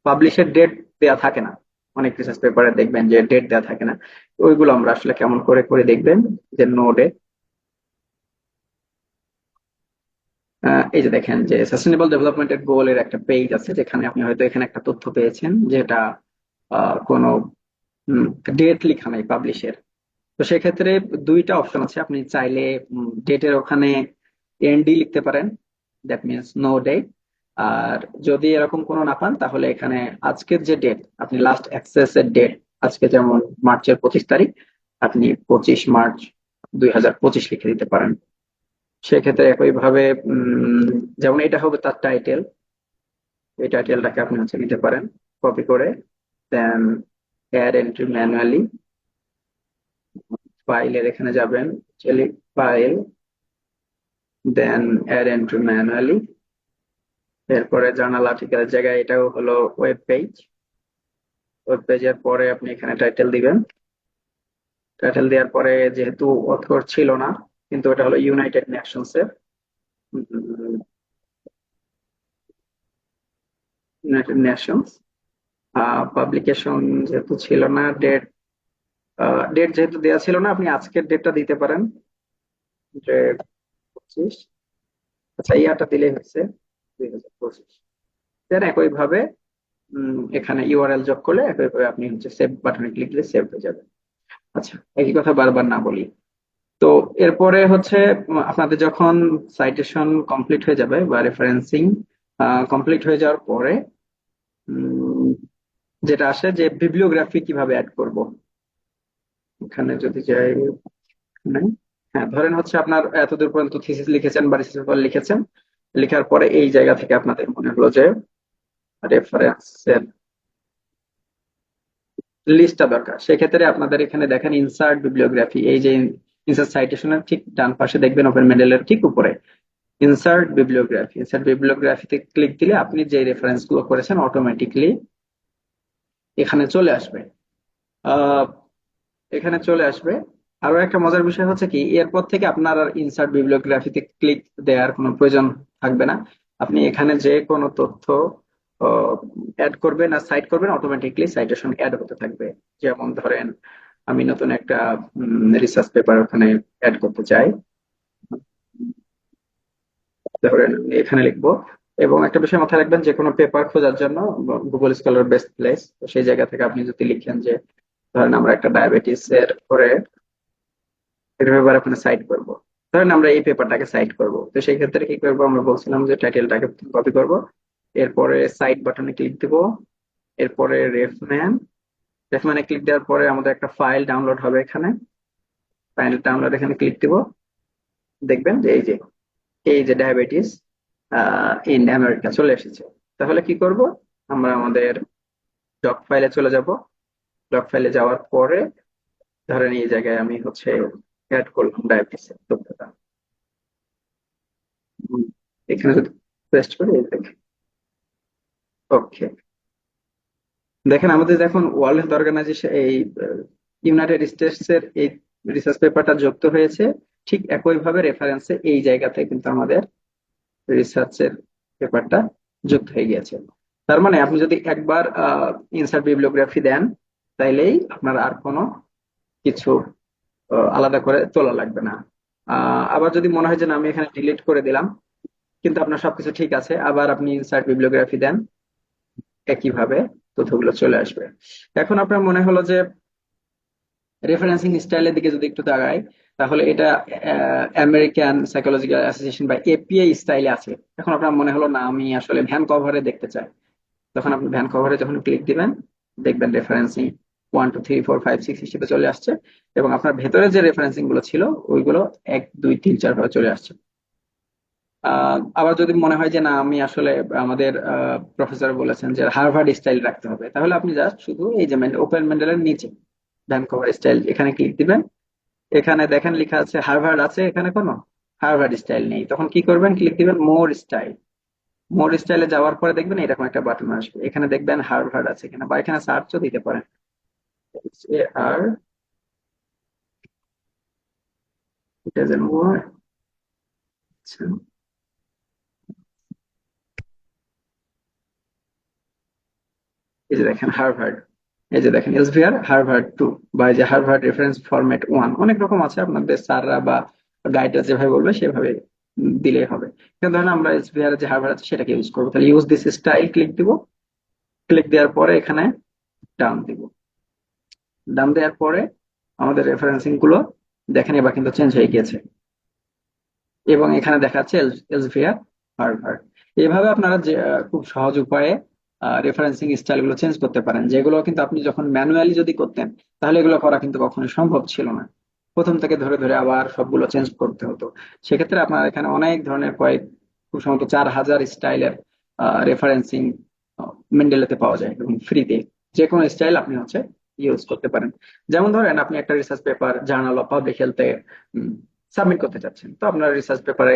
পাবলিশের ডেট দেয়া থাকে না। অনেক রিসার্চ পেপারে দেখবেন যে ডেট দেয়া থাকে না। ওইগুলো আমরা আসলে কেমন করে দেখবেন যে নো ডেট। এই যে দেখেন যে সাস্টেনেবল ডেভেলপমেন্টের গোলের একটা পেজ আছে, যেখানে আপনি হয়তো এখানে একটা তথ্য পেয়েছেন যেটা কোনো ডেট লেখা নাই পাবলিশের। তো সেক্ষেত্রে দুইটা অপশন আছে, আপনি চাইলে ডেটের ওখানে এনডি লিখতে পারেন, দ্যাট মিনস নো ডেট। আর যদি এরকম কোনো না পান তাহলে এখানে আজকের যে ডেট, আপনি লাস্ট অ্যাক্সেস এর ডেট, আজকে যেমন মার্চের 25 তারিখ, আপনি 25 মার্চ 2025 লিখে দিতে পারেন। সেক্ষেত্রে একইভাবে যেমন এটা হবে তার টাইটেল, এই টাইটেলটাকে আপনি হচ্ছে নিতে পারেন কপি করে, দেন অ্যাড এন্ট্রি ম্যানুয়ালি, ফাইলের এখানে যাবেন, ফাইল, দেন অ্যাড এন্ট্রি ম্যানুয়ালি, এরপরে জার্নাল আর্টিকেলের জায়গায় এটাও হলো ওয়েব পেজের পরে আপনি এখানে টাইটেল দিবেন। টাইটেল দেওয়ার পরে যেহেতু অথর ছিল না, কিন্তু এটা হলো ইউনাইটেড নেশনস এর, ইউনাইটেড নেশনস পাবলিকেশন যেহেতু ছিল না, ডেট যেহেতু দেওয়া ছিল না, আপনি আজকের ডেটটা দিতে পারেন যে 25। আচ্ছা, ইয়ারটা দিলেই হচ্ছে 2025। দেন একইভাবে এখানে ইউআরএল যোগ করলে একইভাবে আপনি হচ্ছে সেভ বাটনে ক্লিক দিলে সেভ হয়ে যাবে। আচ্ছা, একই কথা বারবার না বলি। তো এরপরে হচ্ছে আপনাদের যখন সাইটেশন কমপ্লিট হয়ে যাবে বা রেফারেন্সিং কমপ্লিট হয়ে যাওয়ার পরে যেটা আসে যে বিবলিওগ্রাফি কিভাবে অ্যাড করব। এখানে যদি যাই, হ্যাঁ ধরেন হচ্ছে আপনার এতদূর পর্যন্ত থিসিস লিখেছেন বা রিসার্চ পেপার লিখেছেন, লেখার পরে এই জায়গা থেকে আপনাদের মনে হলো যে রেফারেন্সের লিস্টটা দরকার, সেক্ষেত্রে আপনাদের এখানে দেখেন ইনসার্ট বিবলিওগ্রাফি, এই যে ইনসার্ট সাইটেশনের ঠিক ডান পাশে দেখবেন ওপেন মেডেলের ঠিক উপরে ইনসার্ট বিবলিওগ্রাফিতে ক্লিক দিলে আপনি যে রেফারেন্স গুলো করেছেন অটোমেটিকলি এখানে চলে আসবে। এখানে চলে আসবে। আরো একটা মজার বিষয় হচ্ছে কি, এরপর থেকে আপনার আর ইনসার্ট বিবলিওগ্রাফিতে ক্লিক দেওয়ার কোনো প্রয়োজন থাকবে না। আপনি এখানে যে কোনো তথ্য অ্যাড করবেন আর সাইট করবেন, অটোমেটিকলি সাইটেশন অ্যাড হতে থাকবে। যেমন ধরেন আমি নতুন একটা রিসার্চ পেপার ওখানে অ্যাড করতে চাই। ধরেন আমি এখানে লিখবো, এবং একটা বিষয় মাথায় রাখবেন, যে কোনো পেপার খোঁজার জন্য গুগল স্কলার বেস্ট প্লেস। তো সেই জায়গা থেকে আপনি যদি লিখেন যে ধরেন আমরা একটা ডায়াবেটিস এর পরে একটা পেপার ওখানে সাইট করব, ধরেন আমরা এই পেপারটাকে সাইট করব, তো সেই ক্ষেত্রে কি করবো, আমরা বলছিলাম যে টাইটেলটাকে কপি করব, এরপরে সাইট বাটনে ক্লিক দিব, এরপরে রেফম্যানে ক্লিক দেওয়ার পরে আমাদের একটা ফাইল ডাউনলোড হবে, এখানে ফাইল ডাউনলোড এখানে ক্লিক দিব, দেখবেন যে এই যে ডায়াবেটিস ইন আমেরিকা চলে এসেছে। তাহলে কি করব, আমরা আমাদের ডক ফাইলে চলে যাব। ডক ফাইলে যাওয়ার পরে ধরেন এই জায়গায় আমি হচ্ছে অ্যাড করলাম ডায়াবেটিস এর তথ্যটা। উম, এখানে যদি পেস্ট করি, এই দেখেন, ওকে, দেখেন আমাদের এখন ওয়ার্ল্ড হেলথ অর্গানাইজেশন, এই ইউনাইটেড স্টেটস এর এই রিসার্চ পেপারটা যুক্ত হয়েছে। ঠিক একইভাবে রেফারেন্সে এই জায়গাতে কিন্তু আমাদের রিসার্চের পেপারটা যুক্ত হয়ে গিয়েছে। তার মানে আপনি যদি একবার ইনসার্ট বিবলিওগ্রাফি দেন, তাইলেই আপনার আর কোনো কিছু আলাদা করে তোলা লাগবে না। আবার যদি মনে হয় যে না, আমি এখানে ডিলিট করে দিলাম, কিন্তু আপনার সবকিছু ঠিক আছে, আবার আপনি ইনসার্ট বিবলিওগ্রাফি দেন, একইভাবে তথ্যগুলো চলে আসবে। এখন আপনার মনে হলো যে রেফারেন্সিং স্টাইলের দিকে যদি একটু তাকাই, তাহলে এটা আমেরিকান সাইকোলজিক্যাল অ্যাসোসিয়েশন বা এপিআই স্টাইলে আছে। এখন আপনার মনে হলো না, আমি আসলে ভ্যান কভারে দেখতে চাই, তখন আপনি ভ্যান কভারে যখন ক্লিক দিবেন, দেখবেন রেফারেন্সিং 1 2 3 4 5 6 হিসেবে চলে আসছে, এবং আপনার ভেতরে যে রেফারেন্সিং গুলো ছিল ওইগুলো 1 2 3 4 ভাবে চলে আসছে। আবার যদি মনে হয় যে না, আমি আসলে আমাদের প্রফেসর বলেছেন যে হার্ভার্ড স্টাইল রাখতে হবে, তাহলে আপনি জাস্ট শুধু এই যে ওপেন মেন্ডেলের নিচে ভ্যান কভার স্টাইল এখানে ক্লিক দিবেন। এখানে দেখেন লেখা আছে হার্ভার্ড আছে, এখানে কোনো হার্ভার্ড স্টাইল নেই, তখন কি করবেন, ক্লিক দিবেন মোর স্টাইল। মোর স্টাইলে যাওয়ার পরে দেখবেন এরকম একটা বাটন আসবে, এখানে দেখবেন হার্ভার্ড আছে কিনা, বা এখানে সার্চও দিতে পারেন, আর এটা যেন হয়। আচ্ছা, এই যে দেখেন হার্ভার্ড, এই যে দেখেন এলসভিআর হার্ভার্ড 2, বা এই যে হার্ভার্ড রেফারেন্স ফরম্যাট 1, অনেক রকম আছে, আপনাদের স্যাররা বা গাইডরা যেভাবে বলবে সেভাবে দিলেই হবে। কিন্তু ধরেন আমরা এলসভিআর যে হার্ভার্ড আছে সেটাকে ইউজ করবো, তাহলে ইউজ দিস স্টাইল ক্লিক দিব। ক্লিক দেওয়ার পরে এখানে ডান দিব। ডান দেওয়ার পরে আমাদের রেফারেন্সিং গুলো দেখেন এবার কিন্তু চেঞ্জ হয়ে গিয়েছে, এবং এখানে দেখাচ্ছে এলসভিআর হার্ভার্ড। এইভাবে আপনারা যে খুব সহজ উপায়ে রেফারেন্সিং স্টাইল গুলো চেঞ্জ করতে পারেন, যেগুলো কিন্তু আপনি যখন ম্যানুয়ালি যদি করতেন, তাহলে এগুলো করা কিন্তু কখনোই সম্ভব ছিল না, প্রথম থেকে ধরে ধরে আবার সবগুলো চেঞ্জ করতে হতো। সেক্ষেত্রে আপনার এখানে অনেক ধরনের খুব সম্ভবত 4000 স্টাইলের রেফারেন্সিং মেন্ডেলেতে পাওয়া যায়, এবং ফ্রিতে যে কোনো স্টাইল আপনি হচ্ছে ইউজ করতে পারেন। যেমন ধরেন আপনি একটা research paper journal of public হেলথে সাবমিট করতে চাচ্ছেন, তো আপনার রিসার্চ পেপারে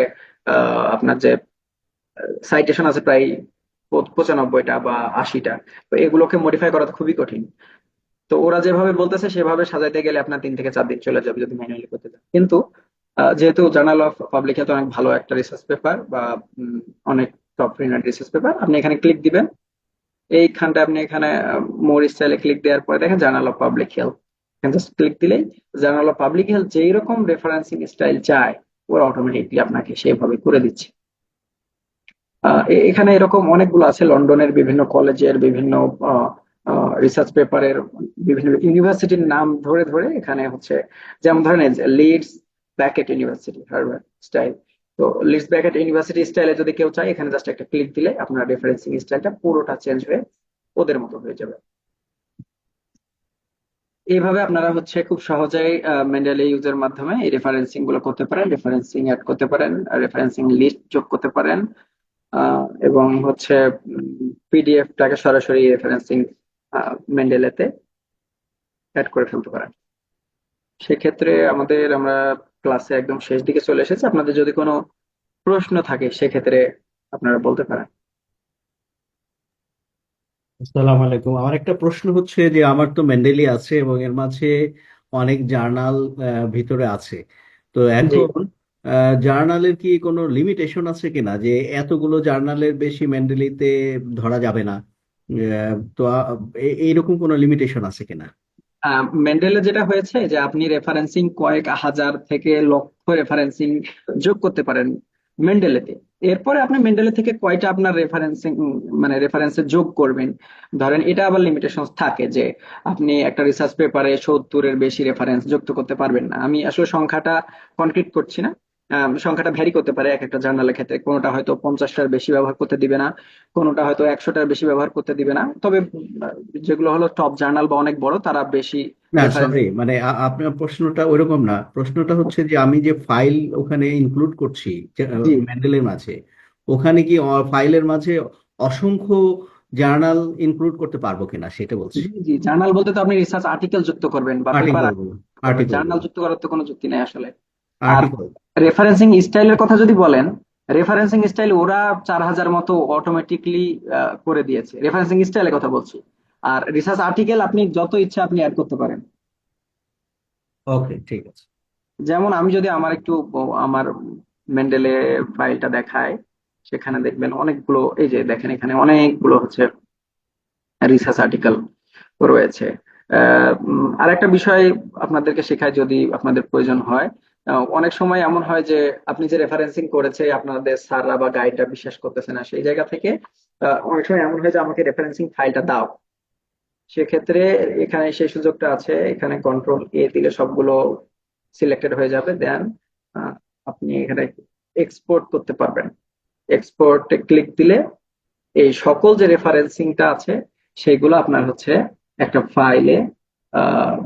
আপনার যে সাইটেশন আছে প্রায় 95টা বা 80টা, তো এগুলোকে মডিফাই করা তো খুবই কঠিন। তো ওরা যেভাবে বলতেছে সেভাবে সাজাইতে গেলে আপনার 3 থেকে 4 দিন চলে যাবে যদি ম্যানুয়ালি করতে চান। কিন্তু যেহেতু জার্নাল অফ পাবলিক হেলথ অনেক ভালো একটা রিসার্চ পেপার, বা অনেক টপ রিনাউন্ড রিসার্চ পেপার, আপনি এখানে ক্লিক দিবেন। এইখানটা আপনি এখানে মোর স্টাইলে ক্লিক দেওয়ার পরে দেখেন জার্নাল অফ পাবলিক হেলথ, এখানে জাস্ট ক্লিক দিলেই জার্নাল অফ পাবলিক হেলথ যেই রকম রেফারেন্সিং স্টাইল চায় ওরা অটোমেটিকলি আপনাকে সেইভাবে করে দিচ্ছে। এখানে এরকম অনেকগুলো আছে, লন্ডনের বিভিন্ন কলেজের বিভিন্ন রিসার্চ পেপারের বিভিন্ন ইউনিভার্সিটির নাম ধরে ধরে এখানে হচ্ছে, যেমন ধরেন Leeds bracket university Harvard style. তো লিডস ব্যাকেট ইউনিভার্সিটি স্টাইলে যদি কেউ চায়, এখানে জাস্ট একটা ক্লিক দিলে আপনার রেফারেন্সিং স্টাইলটা পুরোটা চেঞ্জ হয়ে ওদের মতো হয়ে যাবে। এইভাবে আপনারা হচ্ছে খুব সহজেই মেন্ডেলি ইউজের মাধ্যমে এই রেফারেন্সিং গুলো করতে পারেন, রেফারেন্সিং অ্যাড করতে পারেন, রেফারেন্সিং লিস্ট যোগ করতে পারেন, এবং হচ্ছে পিডিএফটাকে সরাসরি রেফারেন্সিং মেন্ডেলেতে অ্যাড করে ফেলতে পারেন। সেক্ষেত্রে আমরা ক্লাসে একদম শেষ দিকে চলে এসেছি, আপনাদের যদি কোনো প্রশ্ন থাকে সেক্ষেত্রে আপনারা বলতে পারেন। আসসালামু আলাইকুম। আমার একটা প্রশ্ন হচ্ছে যে আমার তো মেন্ডেলি আছে এবং এর মাঝে অনেক জার্নাল ভিতরে আছে। তো জি, এখন জার্নালের কি কোনো লিমিটেশন আছে কিনা, যে এতগুলো জার্নালের বেশি মেন্ডেলিতে ধরা যাবে না? তো এইরকম কোনো লিমিটেশন আছে কিনা? মেন্ডেলে যেটা হয়েছে যে আপনি রেফারেন্সিং কয়েক হাজার থেকে লক্ষ রেফারেন্সিং যোগ করতে পারেন মেন্ডেলেতে। এরপরে আপনি মেন্ডেলে থেকে কয়টা আপনার রেফারেন্সিং মানে রেফারেন্সে যোগ করবেন, ধরেন এটা আবার লিমিটেশন থাকে যে আপনি একটা রিসার্চ পেপারে 70-এর বেশি রেফারেন্স যুক্ত করতে পারবেন না। আমি আসলে সংখ্যাটা কনক্রিট করছি না, সংখ্যাটা ভ্যারি করতে পারে এক একটা জার্নালের ক্ষেত্রে। কোনোটা হয়তো 50টার বেশি ব্যবহার করতে দিবে না, কোনোটা হয়তো 100টার বেশি ব্যবহার করতে দিবে না। তবে যেগুলো হলো টপ জার্নাল বা অনেক বড়, তারা বেশি না রেফারেন্স। সরি, মানে আপনার প্রশ্নটা ওইরকম না। প্রশ্নটা হচ্ছে যে আমি যে ফাইল ওখানে ইনক্লুড করছি জি মেন্ডেলের মাঝে, ওখানে কি ফাইলের মাঝে অসংখ্য জার্নাল ইনক্লুড করতে পারবো কিনা সেটা বলছি। জি জি, জার্নাল বলতে তো আপনি রিসার্চ আর্টিকেল যুক্ত করবেন বা পেপার আর্টিকেল করবেন, আর্টিকেল জার্নাল যুক্ত করার তো কোনো যুক্তি নেই আসলে। আর আর্টিকেল রেফারেন্সিং স্টাইলের কথা যদি বলেন, রেফারেন্সিং স্টাইল ওরা 4000 মতো অটোমেটিকলি করে দিয়েছে, রেফারেন্সিং স্টাইলের কথা বলছি। আর রিসার্চ আর্টিকেল আপনি যত ইচ্ছা আপনি অ্যাড করতে পারেন। ওকে, ঠিক আছে। যেমন আমি যদি আমার একটু আমার মেন্ডেলে ফাইলটা দেখায়, সেখানে দেখবেন অনেকগুলো, এই যে দেখেন এখানে অনেকগুলো হচ্ছে রিসার্চ আর্টিকেল রয়েছে। আরেকটা বিষয় আপনাদেরকে শেখায় যদি আপনাদের প্রয়োজন হয়। অনেক সময় এমন হয় যে আপনি যে রেফারেন্সিং করেছে আপনাদের স্যাররা বা গাইডরা বিশ্বাস করতেছে না, সেই জায়গা থেকে অনেক সময় এমন হয় যে আমাকে রেফারেন্সিং ফাইলটা দাও। সেক্ষেত্রে এখানে সেই সুযোগটা আছে, এখানে কন্ট্রোল A দিলে সবগুলো সিলেক্টেড হয়ে যাবে। দেন আপনি এখানে এক্সপোর্ট করতে পারবেন। এক্সপোর্টে ক্লিক দিলে এই সকল যে রেফারেন্সিংটা আছে সেগুলো আপনার হচ্ছে একটা ফাইলে আহ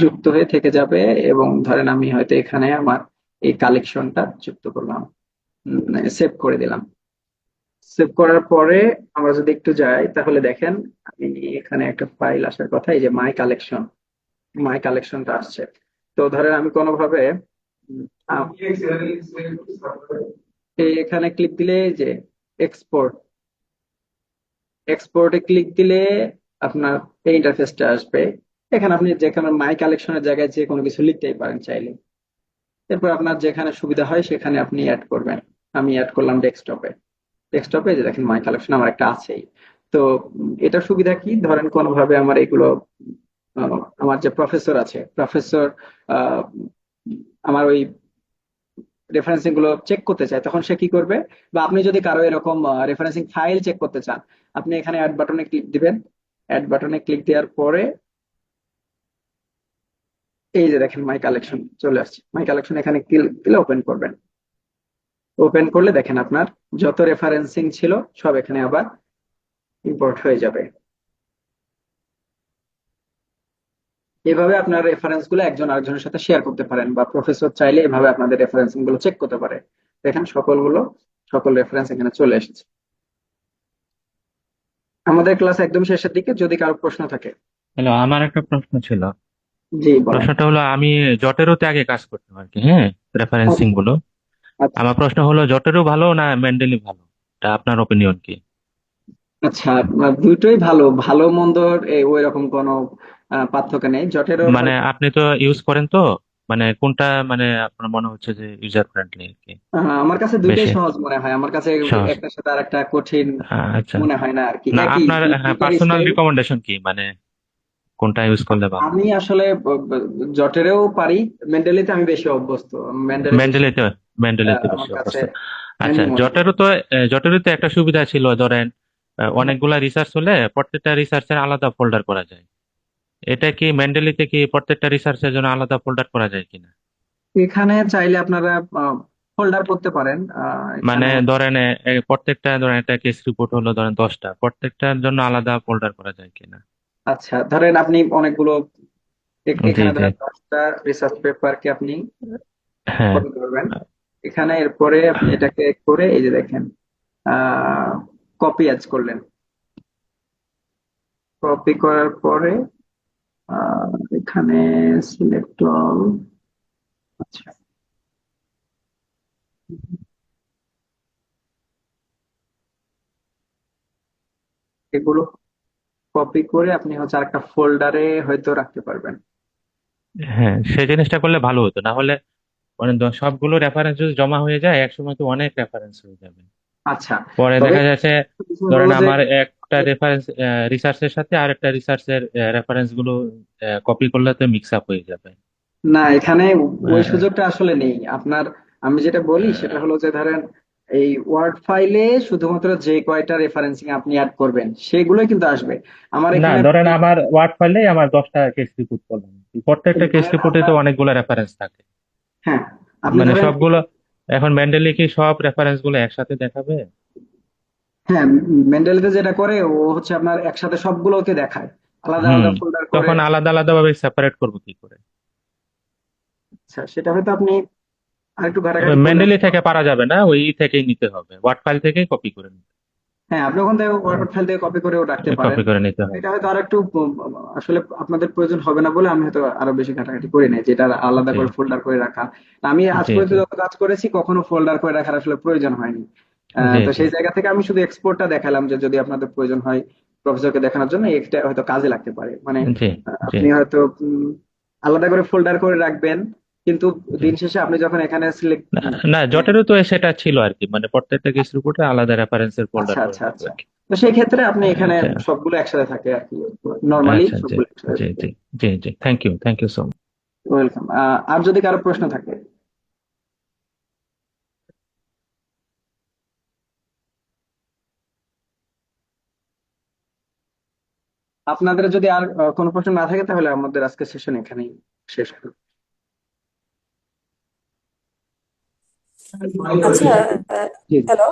যুক্ত হয়ে থেকে যাবে। এবং ধরেন আমি হয়তো এখানে আমার এই কালেকশনটা যুক্ত করলাম, সেভ করে দিলাম। সেভ করার পরে আমরা যদি একটু যাই তাহলে দেখেন আমি এখানে একটা ফাইল আসার কথা, এই যে মাই কালেকশনটা আসছে। তো ধরেন আমি কোনোভাবে উম, আহ, এখানে ক্লিক দিলে এই যে এক্সপোর্ট, এক্সপোর্টে ক্লিক দিলে আপনার এই ইন্টারফেসটা আসবে। এখানে আপনি যেখানে মাই কালেকশনের জায়গায় যে কোনো কিছু লিখতেই পারেন চাইলে। এরপর আপনার যেখানে সুবিধা হয় সেখানে আপনি অ্যাড করবেন। আমি অ্যাড করলাম ডেস্কটপে। ডেস্কটপে যে দেখেন মাই কালেকশন আমার একটা আছেই। তো এটা সুবিধা কি, ধরেন কোনোভাবে আমার এগুলো আমার যে প্রফেসর আছে, প্রফেসর আমার ওই রেফারেন্সিং গুলো চেক করতে চায়, তখন সে কি করবে? বা আপনি যদি কারো এরকম রেফারেন্সিং ফাইল চেক করতে চান, আপনি এখানে অ্যাড বাটনে ক্লিক দিবেন। অ্যাড বাটনে ক্লিক দেওয়ার পরে এই যে দেখেন মাই কালেকশন চলে আসছে। মাই কালেকশন এখানে ক্লিক দিলে ওপেন করবেন। ওপেন করলে দেখেন আপনার যত রেফারেন্সিং ছিল সব এখানে আবার ইম্পোর্ট হয়ে যাবে। এভাবে আপনার রেফারেন্স গুলো একজন আরেকজনের সাথে শেয়ার করতে পারেন, বা প্রফেসর চাইলে এভাবে আপনাদের রেফারেন্সিং গুলো চেক করতে পারে। দেখেন সকল রেফারেন্স এখানে চলে এসেছে। আমাদের ক্লাস একদম শেষের দিকে, যদি কারো প্রশ্ন থাকে। হ্যালো, আমার একটা প্রশ্ন ছিল। জি বলেন। প্রশ্নটা হলো, আমি জটেরোতে আগে কাজ করতাম আর কি, হ্যাঁ, রেফারেন্সিং আচ্ছা গুলো। আচ্ছা আমার প্রশ্ন হলো, জটেরো ভালো না মেন্ডেলি ভালো? এটা আপনার ওপিনিয়ন কি? আচ্ছা, দুটোই ভালো, ভালো মন্দর ওই রকম কোনো পার্থক্য নেই। জটেরোর মানে হয়তো আপনি তো ইউজ করেন তো, মানে কোনটা মানে আপনার মনে হচ্ছে যে ইউজার ফ্রেন্ডলি আর কি আমার কাছে দুইটাই বেশি সহজ মনে হয়। আমার কাছে সহজ? একটার সাথে আর একটা কঠিন আচ্ছা। মনে হয় না আর কি, না, একই আপনার দুইটার পার্সোনাল স্টাইল। রিকমেন্ডেশন কি, মানে কোনটা ইউজ করলে ভালো? আমি আসলে জটেরেও পারি, মেন্ডেলিতে আমি বেশি অভ্যস্ত। মেন্ডেলে বেশি মেন্ডেলিতে মেন্ডেলিতে আমার বেশি কাছে অভ্যস্ত। আচ্ছা, হ্যান্ডি মনে হয়। জটেরোতে একটা সুবিধা ছিল, ধরেন অনেকগুলা রিসার্চ হলে প্রত্যেকটা রিসার্চের আলাদা ফোল্ডার করা যায়। এটা কি মেন্ডেলিতে কি প্রত্যেকটা রিসার্চের জন্য আলাদা ফোল্ডার করা যায় কিনা? এখানে চাইলে আপনারা ফোল্ডার করতে পারেন মানে এখানে। ধরেন প্রত্যেকটা, ধরেন একটা কেস রিপোর্ট হলো ধরেন 10টা, প্রত্যেকটার জন্য আলাদা ফোল্ডার করা যায় কিনা? আচ্ছা ধরেন আপনি অনেকগুলো জি এখানে জি। ধরেন 10টা রিসার্চ পেপারকে আপনি হ্যাঁ। কপি করবেন। এখানে এরপরে আপনি এটাকে করে এই যে দেখেন কপি অ্যাজ করলেন। কপি করার পরে এখানে সিলেক্ট অল। আচ্ছা, এগুলো কপি করে আপনি হচ্ছে আরেকটা ফোল্ডারে হয়তো রাখতে পারবেন। হ্যাঁ, সেই জিনিসটা করলে ভালো হতো, না হলে মানে সবগুলো রেফারেন্স যদি জমা হয়ে যায় একসময় তো অনেক রেফারেন্স হয়ে যাবে। আচ্ছা, পরে তবে দেখা যাচ্ছে বিষয় ধরেন হলো যে আমার একটা রেফারেন্স রিসার্চের সাথে আরেকটা রিসার্চের রেফারেন্স গুলো কপি করলে তো মিক্স আপ হয়ে যাবে। না, এখানে ওই আহ, সুযোগটা আসলে নেই আপনার। আমি যেটা বলি সেটা হলো যে ধরেন এই ওয়ার্ড ফাইলে শুধুমাত্র যে কয়টা রেফারেন্সিং আপনি অ্যাড করবেন সেগুলোই কিন্তু আসবে আমার না এখানে। ধরেন আমার ওয়ার্ড ফাইলে আমার 10টা কেস রিপোর্ট করলাম, প্রত্যেকটা কেস ধরেন রিপোর্টে তো আপনার, অনেকগুলো রেফারেন্স থাকে। হ্যাঁ, আপনি মানে ধরেন, সবগুলো এখন মেন্ডেলি কি সব রেফারেন্স গুলো একসাথে দেখাবে? হ্যাঁ, মেন্ডেলিতে যেটা করে ও হচ্ছে আপনার একসাথে সবগুলোকে দেখায়, আলাদা হুম, আলাদা ফোল্ডার করে। তখন আলাদা আলাদা ভাবে সেপারেট করবো কি করে? আচ্ছা, সেটা হয়তো আপনি আরেকটু তবে ঘাটাঘাটি করলে। মেন্ডেলি থেকে পারা যাবে না, ওই থেকেই নিতে হবে, ওয়ার্ড ফাইল থেকেই কপি করে নিতে হ্যাঁ, আপনি ওখান থেকে ওয়ার্ড ফাইল থেকে কপি করেও রাখতে হবে, পারেন। কপি করে নিতে হবে। এটা হয়তো আর একটু আসলে আপনাদের প্রয়োজন হবে না বলে আমি হয়তো আরো বেশি ঘাটাঘাটি করি নাই, যেটা আলাদা জি করে ফোল্ডার করে রাখা। আমি আজ জি পর্যন্ত জি যত কাজ করেছি কখনো ফোল্ডার করে রাখার আসলে প্রয়োজন হয়নি। জি তো জি সেই জায়গা থেকে আমি শুধু এক্সপোর্টটা দেখালাম যে যদি আপনাদের প্রয়োজন হয় প্রফেসরকে দেখানোর জন্য এটা হয়তো কাজে লাগতে পারে, মানে জি জি আপনি হয়তো আলাদা করে ফোল্ডার করে রাখবেন, কিন্তু জি। দিন শেষে আপনি যখন এখানে সিলেক্ট। না না, জটেরও তো সেটা ছিল আর কি, মানে প্রত্যেকটা কেস রিপোর্টে আলাদা রেফারেন্সের ফোল্ডার আচ্ছা করে আচ্ছা রাখবো আচ্ছা, আর কি। তো সেই ক্ষেত্রে আপনি এখানে আচ্ছা সবগুলো একসাথে থাকে আর কি, নর্মালি আচ্ছা, জি সবগুলো একসাথে জি থাকে। জি জি জি, thank you so much. Welcome. আর যদি কারো প্রশ্ন থাকে। আপনাদের যদি আর কোনো প্রশ্ন না থাকে তাহলে আমাদের আজকের সেশন এখানেই শেষ করব। আচ্ছা, জি হ্যালো,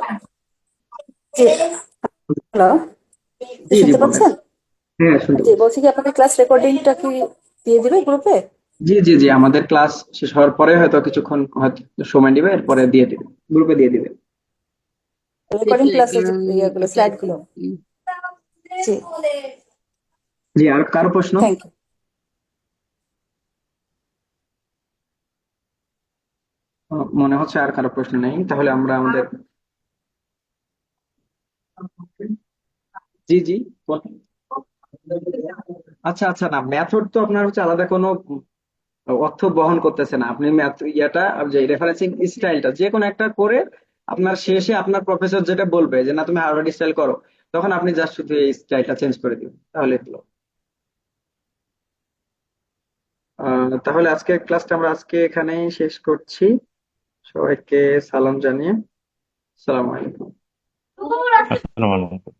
জি, হ্যালো, জি জি শুনতে বলেন। পাচ্ছেন? হ্যাঁ, শুনতে জি, পাচ্ছি। বলছি কি আপনাদের ক্লাস রেকর্ডিংটা কি দিয়ে দিবে গ্রুপে? জি জি জি, আমাদের ক্লাস শেষ হওয়ার পরে হয়তো কিছুক্ষণ হয়তো সময় দিবে, এরপরে দিয়ে দিবে, গ্রুপে দিয়ে দিবে। রেকর্ডিং ক্লাসের যে ইয়েগুলো, স্লাইড গুলো। জি, জি, আর কারো প্রশ্ন? Thank you. মনে হচ্ছে আর কারো প্রশ্ন নেই, তাহলে আমরা আমাদের। জি জি, বলেন। আচ্ছা আচ্ছা, না মেথড তো আপনার হচ্ছে আলাদা কোনো অর্থ বহন করতেছে না। আপনি ইয়াটা যে রেফারেন্সিং স্টাইলটা যে কোনো একটা করে আপনার শেষে আপনার প্রফেসর যেটা বলবে যে না তুমি হার্ভার্ড স্টাইল করো, তখন আপনি জাস্ট শুধু এই স্টাইলটা চেঞ্জ করে দিবেন তাহলে হলো। তাহলে আজকে ক্লাসটা আমরা আজকে এখানেই শেষ করছি। সবাইকে সালাম জানিয়ে, সালাম আলাইকুম। আসসালামু আলাইকুম।